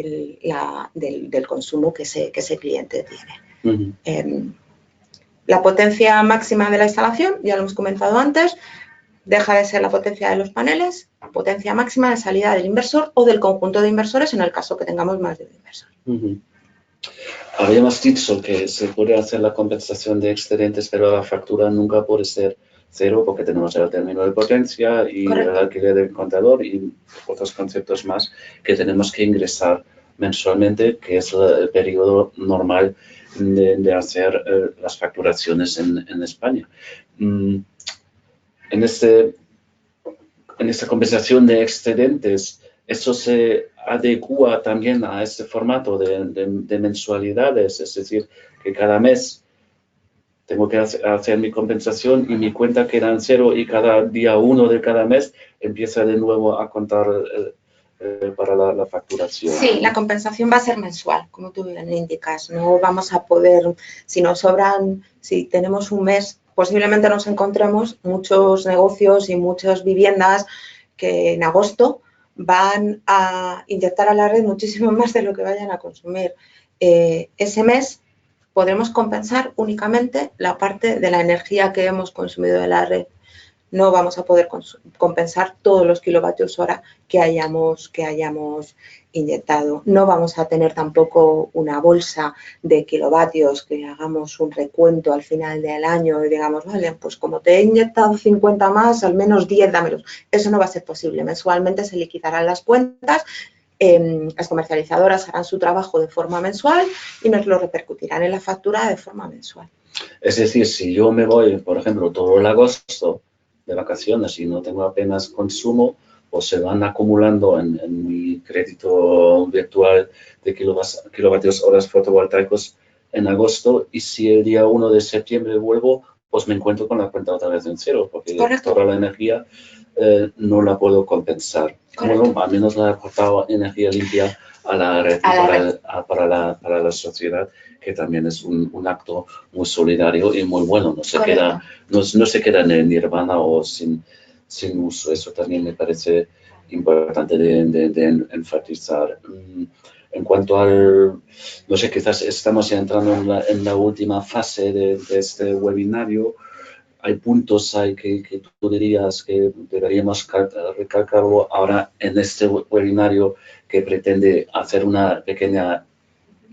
consumo que ese cliente tiene. La potencia máxima de la instalación, ya lo hemos comentado antes, deja de ser la potencia de los paneles, potencia máxima de salida del inversor o del conjunto de inversores en el caso que tengamos más de un inversor. Habíamos dicho que se puede hacer la compensación de excedentes, pero la factura nunca puede ser cero porque tenemos el término de potencia y el alquiler del contador y otros conceptos más que tenemos que ingresar mensualmente, que es el periodo normal de hacer las facturaciones en España. En esta compensación de excedentes, ¿eso se adecua también a este formato de mensualidades? Es decir, que cada mes tengo que hacer mi compensación y mi cuenta queda en cero y cada día 1 de cada mes empieza de nuevo a contar para la facturación. Sí, la compensación va a ser mensual, como tú bien indicas. No vamos a poder, si nos sobran, si tenemos un mes, posiblemente nos encontremos muchos negocios y muchas viviendas que en agosto van a inyectar a la red muchísimo más de lo que vayan a consumir. Ese mes podremos compensar únicamente la parte de la energía que hemos consumido de la red. No vamos a poder compensar todos los kilovatios hora que hayamos inyectado. No vamos a tener tampoco una bolsa de kilovatios que hagamos un recuento al final del año y digamos, vale, pues como te he inyectado 50 más, al menos 10 dámelos. Eso no va a ser posible. Mensualmente se liquidarán las cuentas. Las comercializadoras harán su trabajo de forma mensual y nos lo repercutirán en la factura de forma mensual. Es decir, si yo me voy, por ejemplo, todo el agosto de vacaciones y no tengo apenas consumo, pues se van acumulando en mi crédito virtual de kilovatios horas fotovoltaicos en agosto y si el día 1 de septiembre vuelvo, pues me encuentro con la cuenta otra vez en cero porque toda la energía no la puedo compensar. Bueno, al menos la he aportado energía limpia a la red para la sociedad, que también es un acto muy solidario y muy bueno. No se queda en el nirvana o sin uso. Eso también me parece importante de enfatizar. En cuanto al, no sé, quizás estamos ya entrando en la última fase de este webinario. Hay puntos que tú dirías que deberíamos recalcarlo ahora en este webinario que pretende hacer una pequeña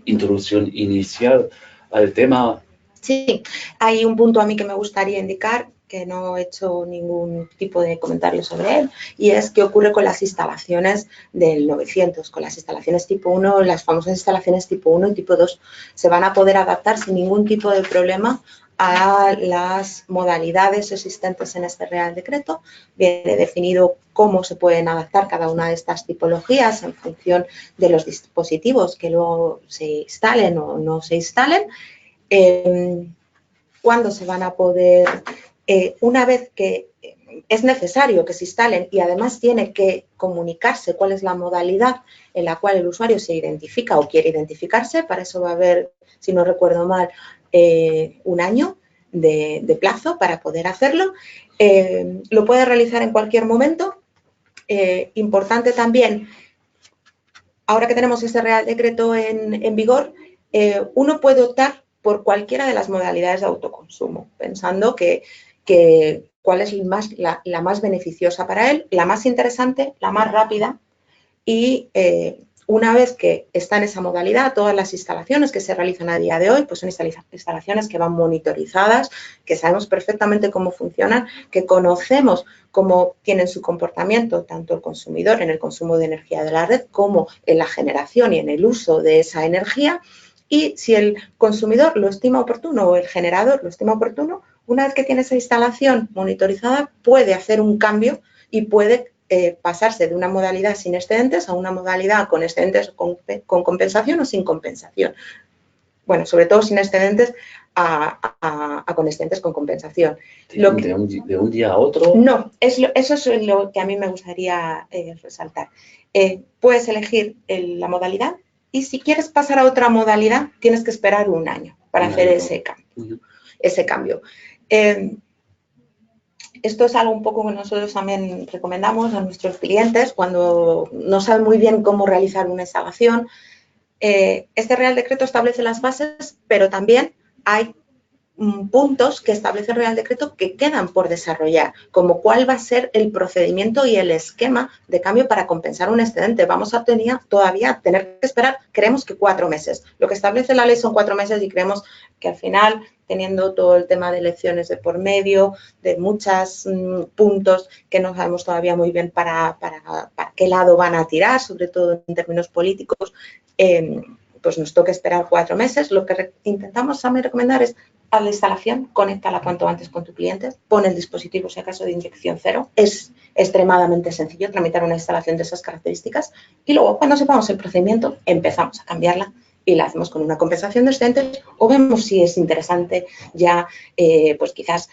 introducción inicial al tema. Sí, hay un punto a mí que me gustaría indicar, que no he hecho ningún tipo de comentario sobre él, y es qué ocurre con las instalaciones del 900, con las instalaciones tipo 1, las famosas instalaciones tipo 1 y tipo 2. Se van a poder adaptar sin ningún tipo de problema a las modalidades existentes en este Real Decreto. Viene definido cómo se pueden adaptar cada una de estas tipologías en función de los dispositivos que luego se instalen o no se instalen. Cuándo se van a poder, una vez que es necesario que se instalen y además tiene que comunicarse cuál es la modalidad en la cual el usuario se identifica o quiere identificarse. Para eso va a haber, si no recuerdo mal, un año de plazo para poder hacerlo. Lo puede realizar en cualquier momento. Importante también, ahora que tenemos este Real Decreto en vigor, uno puede optar por cualquiera de las modalidades de autoconsumo, pensando que cuál es la más beneficiosa para él, la más interesante, la más rápida y una vez que está en esa modalidad, todas las instalaciones que se realizan a día de hoy pues son instalaciones que van monitorizadas, que sabemos perfectamente cómo funcionan, que conocemos cómo tienen su comportamiento tanto el consumidor en el consumo de energía de la red como en la generación y en el uso de esa energía. Y si el consumidor lo estima oportuno o el generador lo estima oportuno, una vez que tiene esa instalación monitorizada, puede hacer un cambio y puede pasarse de una modalidad sin excedentes a una modalidad con excedentes con compensación o sin compensación. Bueno, sobre todo sin excedentes a con excedentes con compensación. ¿De un día a otro? No, eso es lo que a mí me gustaría resaltar. Puedes elegir la modalidad y si quieres pasar a otra modalidad, tienes que esperar un año para hacer ese cambio. Esto es algo un poco que nosotros también recomendamos a nuestros clientes cuando no saben muy bien cómo realizar una instalación. Este Real Decreto establece las bases, pero también hay puntos que establece el Real Decreto que quedan por desarrollar, como cuál va a ser el procedimiento y el esquema de cambio para compensar un excedente. Vamos a todavía tener que esperar, creemos que 4 meses. Lo que establece la ley son 4 meses y creemos que al final, teniendo todo el tema de elecciones de por medio, de muchos puntos que no sabemos todavía muy bien para qué lado van a tirar, sobre todo en términos políticos, pues nos toca esperar 4 meses. Lo que intentamos también recomendar es a la instalación, conéctala cuanto antes con tu cliente, pon el dispositivo si acaso de inyección cero. Es extremadamente sencillo tramitar una instalación de esas características y luego cuando sepamos el procedimiento empezamos a cambiarla y la hacemos con una compensación de excedentes o vemos si es interesante ya pues quizás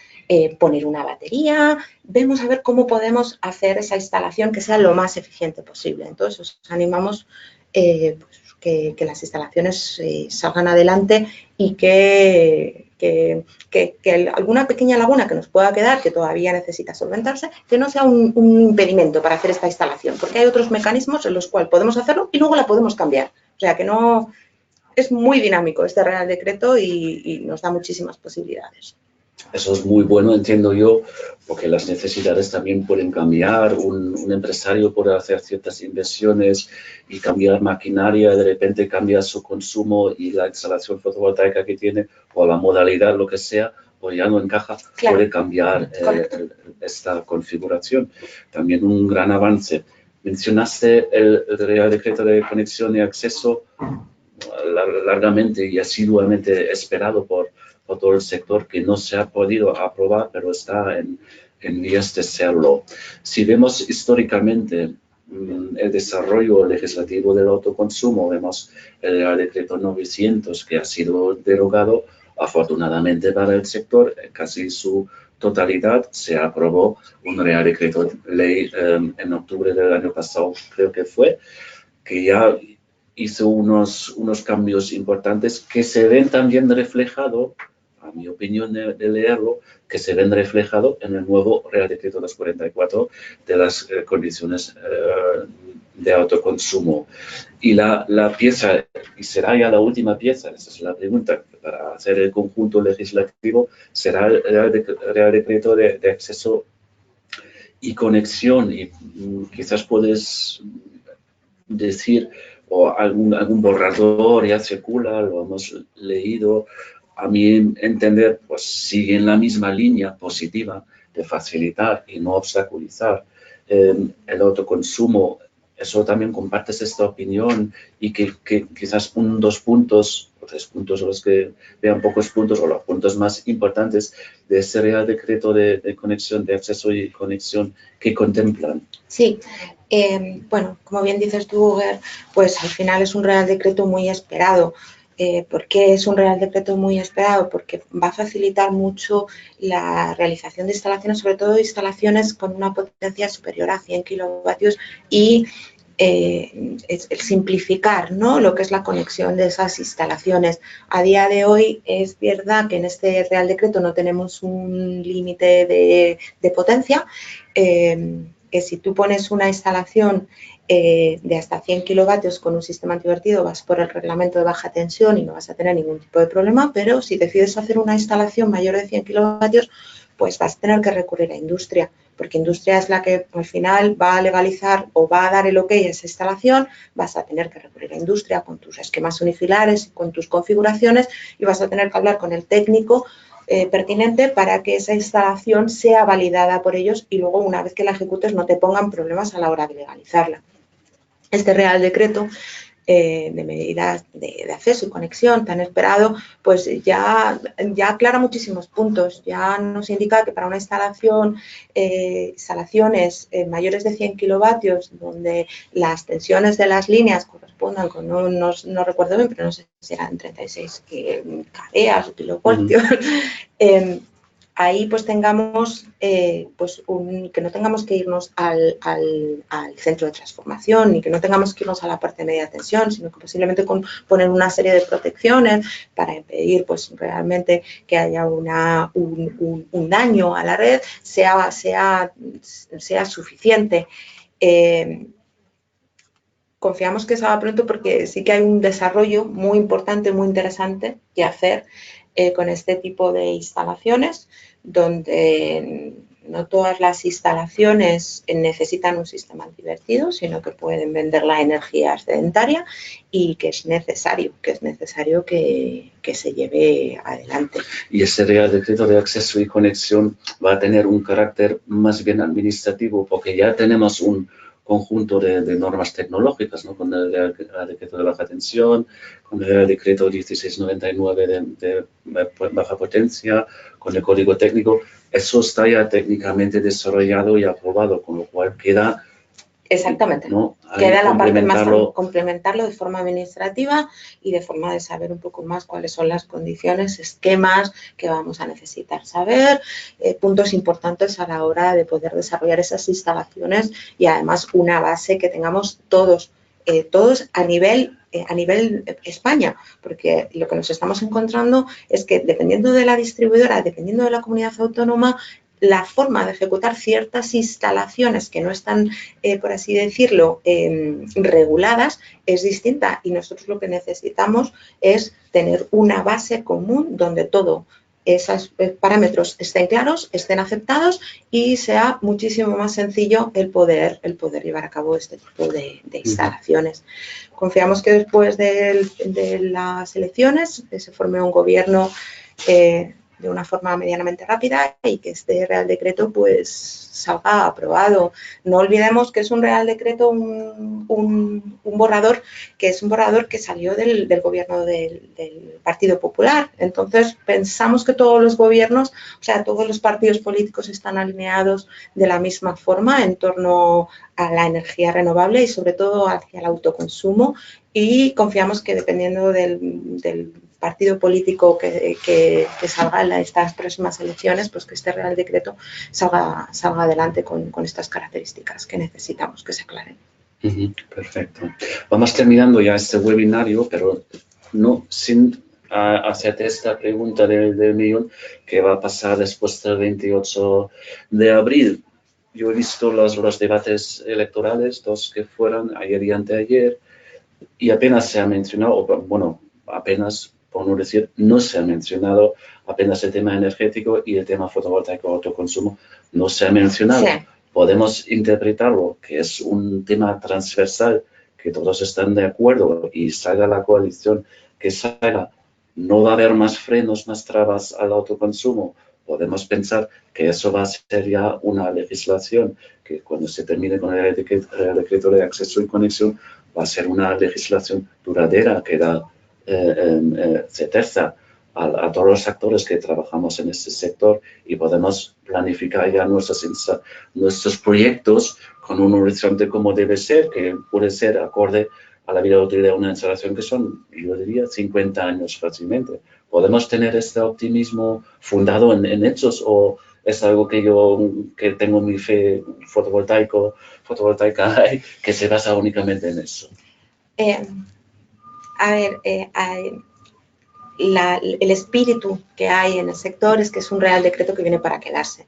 poner una batería, vemos a ver cómo podemos hacer esa instalación que sea lo más eficiente posible. Entonces os animamos pues, que las instalaciones salgan adelante y que alguna pequeña laguna que nos pueda quedar, que todavía necesita solventarse, que no sea un impedimento para hacer esta instalación, porque hay otros mecanismos en los cuales podemos hacerlo y luego la podemos cambiar. O sea que no es muy dinámico este Real Decreto y nos da muchísimas posibilidades. Eso es muy bueno, entiendo yo, porque las necesidades también pueden cambiar. Un empresario puede hacer ciertas inversiones y cambiar maquinaria, de repente cambia su consumo y la instalación fotovoltaica que tiene o la modalidad, lo que sea, pues ya no encaja, claro. Puede cambiar esta configuración. También un gran avance. Mencionaste el Real Decreto de Conexión y Acceso largamente y asiduamente esperado por todo el sector, que no se ha podido aprobar, pero está en vías de serlo. Si vemos históricamente el desarrollo legislativo del autoconsumo, vemos el Real Decreto 900 que ha sido derogado. Afortunadamente para el sector, casi su totalidad se aprobó un Real Decreto Ley en octubre del año pasado, creo que fue, que ya hizo unos cambios importantes que se ven también reflejados, a mi opinión de leerlo, que se ven reflejados en el nuevo Real Decreto 244 de las condiciones de autoconsumo. Y la pieza, y será ya la última pieza, esa es la pregunta, para hacer el conjunto legislativo, será el Real Decreto de acceso y conexión. Y quizás puedes decir, o algún borrador ya circula, lo hemos leído. A mi entender, pues sigue en la misma línea positiva de facilitar y no obstaculizar el autoconsumo. Eso también compartes esta opinión y que quizás 2 puntos o 3 puntos, o los que vean pocos puntos, o los puntos más importantes de ese Real Decreto de conexión, de acceso y conexión, que contemplan. Sí. Bueno, como bien dices tú, Huguer, pues al final es un Real Decreto muy esperado. ¿Por qué es un Real Decreto muy esperado? Porque va a facilitar mucho la realización de instalaciones, sobre todo instalaciones con una potencia superior a 100 kilovatios y el simplificar, ¿no?, lo que es la conexión de esas instalaciones. A día de hoy es verdad que en este Real Decreto no tenemos un límite de potencia, que si tú pones una instalación de hasta 100 kilovatios con un sistema antivertido vas por el reglamento de baja tensión y no vas a tener ningún tipo de problema, pero si decides hacer una instalación mayor de 100 kilovatios, pues vas a tener que recurrir a industria, porque industria es la que al final va a legalizar o va a dar el ok a esa instalación, vas a tener que recurrir a industria con tus esquemas unifilares, con tus configuraciones y vas a tener que hablar con el técnico pertinente para que esa instalación sea validada por ellos y luego una vez que la ejecutes no te pongan problemas a la hora de legalizarla. Este Real Decreto de medidas de acceso y conexión tan esperado, pues ya aclara muchísimos puntos, ya nos indica que para una instalaciones mayores de 100 kilovatios, donde las tensiones de las líneas correspondan con, no recuerdo bien, pero no sé si eran 36 kVA o kilovoltios, ahí pues tengamos pues que no tengamos que irnos al centro de transformación ni que no tengamos que irnos a la parte de media tensión, sino que posiblemente con poner una serie de protecciones para impedir pues realmente que haya un daño a la red sea suficiente. Confiamos que salga pronto porque sí que hay un desarrollo muy importante, muy interesante que hacer con este tipo de instalaciones, donde no todas las instalaciones necesitan un sistema antivertido, sino que pueden vender la energía excedentaria y que es necesario que se lleve adelante. Y este Real Decreto de Acceso y Conexión va a tener un carácter más bien administrativo, porque ya tenemos un conjunto de normas tecnológicas, ¿no? Con el Real Decreto de Baja Tensión, con el Real Decreto 1699 de baja potencia, con el Código Técnico. Eso está ya técnicamente desarrollado y aprobado, con lo cual queda... Exactamente. ¿No? Queda la parte más complementarlo de forma administrativa y de forma de saber un poco más cuáles son las condiciones, esquemas que vamos a necesitar saber, puntos importantes a la hora de poder desarrollar esas instalaciones y además una base que tengamos todos a nivel España, porque lo que nos estamos encontrando es que dependiendo de la distribuidora, dependiendo de la comunidad autónoma, la forma de ejecutar ciertas instalaciones que no están, por así decirlo, reguladas es distinta y nosotros lo que necesitamos es tener una base común donde todos esos parámetros estén claros, estén aceptados y sea muchísimo más sencillo el poder llevar a cabo este tipo de instalaciones. Confiamos que después de las elecciones se forme un gobierno de una forma medianamente rápida y que este Real Decreto pues salga aprobado. No olvidemos que es un Real Decreto, un borrador, que es un borrador que salió del gobierno del Partido Popular. Entonces, pensamos que todos los gobiernos, o sea, todos los partidos políticos están alineados de la misma forma en torno a la energía renovable y sobre todo hacia el autoconsumo y confiamos que dependiendo del partido político que salga en estas próximas elecciones, pues que este Real Decreto salga adelante con estas características que necesitamos que se aclaren. Perfecto. Vamos terminando ya este webinario, pero no sin hacerte esta pregunta del millón, ¿qué va a pasar después del 28 de abril? Yo he visto los debates electorales, dos que fueron ayer y anteayer, y apenas se ha mencionado, bueno, apenas, por no decir, no se ha mencionado apenas el tema energético y el tema fotovoltaico autoconsumo, no se ha mencionado. Sí. Podemos interpretarlo que es un tema transversal, que todos están de acuerdo y salga la coalición, que salga, no va a haber más frenos, más trabas al autoconsumo. Podemos pensar que eso va a ser ya una legislación, que cuando se termine con el decreto de acceso y conexión, va a ser una legislación duradera que da certeza a todos los actores que trabajamos en este sector y podemos planificar ya nuestros proyectos con un horizonte como debe ser, que puede ser acorde a la vida útil de una instalación que son, yo diría, 50 años fácilmente. ¿Podemos tener este optimismo fundado en hechos o es algo que tengo mi fe fotovoltaica que se basa únicamente en eso? El espíritu que hay en el sector es que es un Real Decreto que viene para quedarse.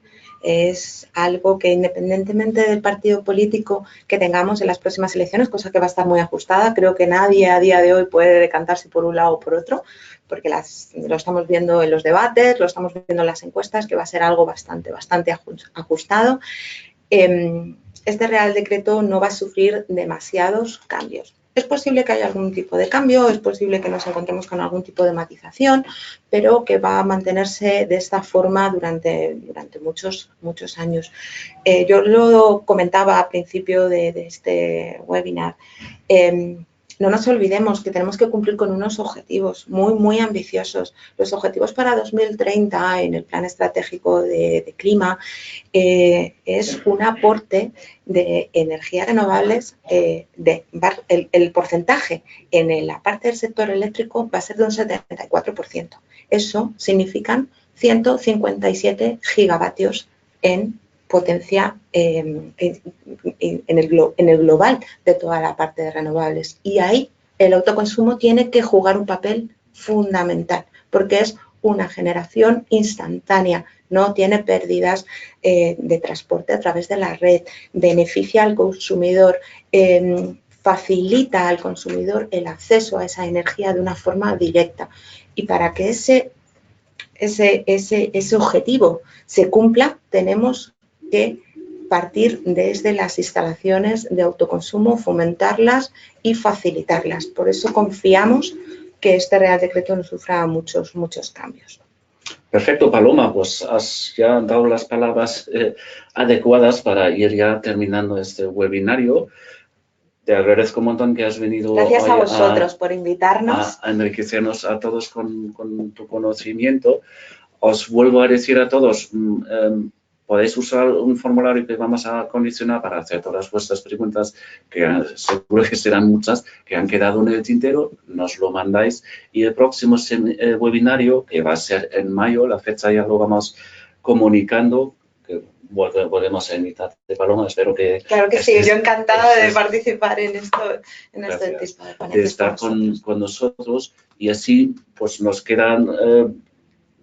es algo que, independientemente del partido político que tengamos en las próximas elecciones, cosa que va a estar muy ajustada, creo que nadie a día de hoy puede decantarse por un lado o por otro, porque lo estamos viendo en los debates, lo estamos viendo en las encuestas, que va a ser algo bastante ajustado. Este Real Decreto no va a sufrir demasiados cambios. Es posible que haya algún tipo de cambio, es posible que nos encontremos con algún tipo de matización, pero que va a mantenerse de esta forma durante muchos años. Yo lo comentaba al principio de este webinar. No nos olvidemos que tenemos que cumplir con unos objetivos muy ambiciosos. Los objetivos para 2030 en el Plan Estratégico de Clima es un aporte de energías renovables, el porcentaje en la parte del sector eléctrico va a ser de un 74%. Eso significan 157 gigavatios en potencia en el global de toda la parte de renovables. Y ahí el autoconsumo tiene que jugar un papel fundamental, porque es una generación instantánea, no tiene pérdidas de transporte a través de la red, beneficia al consumidor, facilita al consumidor el acceso a esa energía de una forma directa. Y para que ese objetivo se cumpla, tenemos que partir desde las instalaciones de autoconsumo, fomentarlas y facilitarlas. Por eso confiamos que este Real Decreto no sufra muchos cambios. Perfecto, Paloma, pues has ya dado las palabras adecuadas para ir ya terminando este webinario. Te agradezco un montón que has venido. Gracias a vosotros por invitarnos. A enriquecernos a todos con tu conocimiento. Os vuelvo a decir a todos, podéis usar un formulario que vamos a condicionar para hacer todas vuestras preguntas, que seguro que serán muchas, que han quedado en el tintero, nos lo mandáis. Y el próximo webinario, que va a ser en mayo, la fecha ya lo vamos comunicando, que volvemos a invitarte, Paloma, espero que... Claro que sí, yo encantada de participar en este tipo de ponencias. De estar con nosotros, y así pues nos quedan...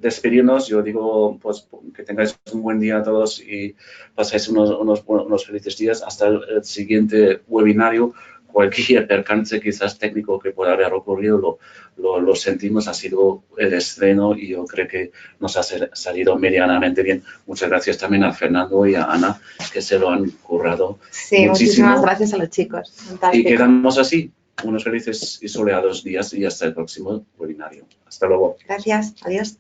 despedirnos. Yo digo pues que tengáis un buen día a todos y pasáis unos felices días hasta el siguiente webinario. Cualquier percance quizás técnico que pueda haber ocurrido lo sentimos, ha sido el estreno y yo creo que nos ha salido medianamente bien. Muchas gracias también a Fernando y a Ana, que se lo han currado. Sí, muchísimas gracias a los chicos. Fantástico. Y quedamos así, unos felices y soleados días y hasta el próximo webinario. Hasta luego. Gracias, adiós.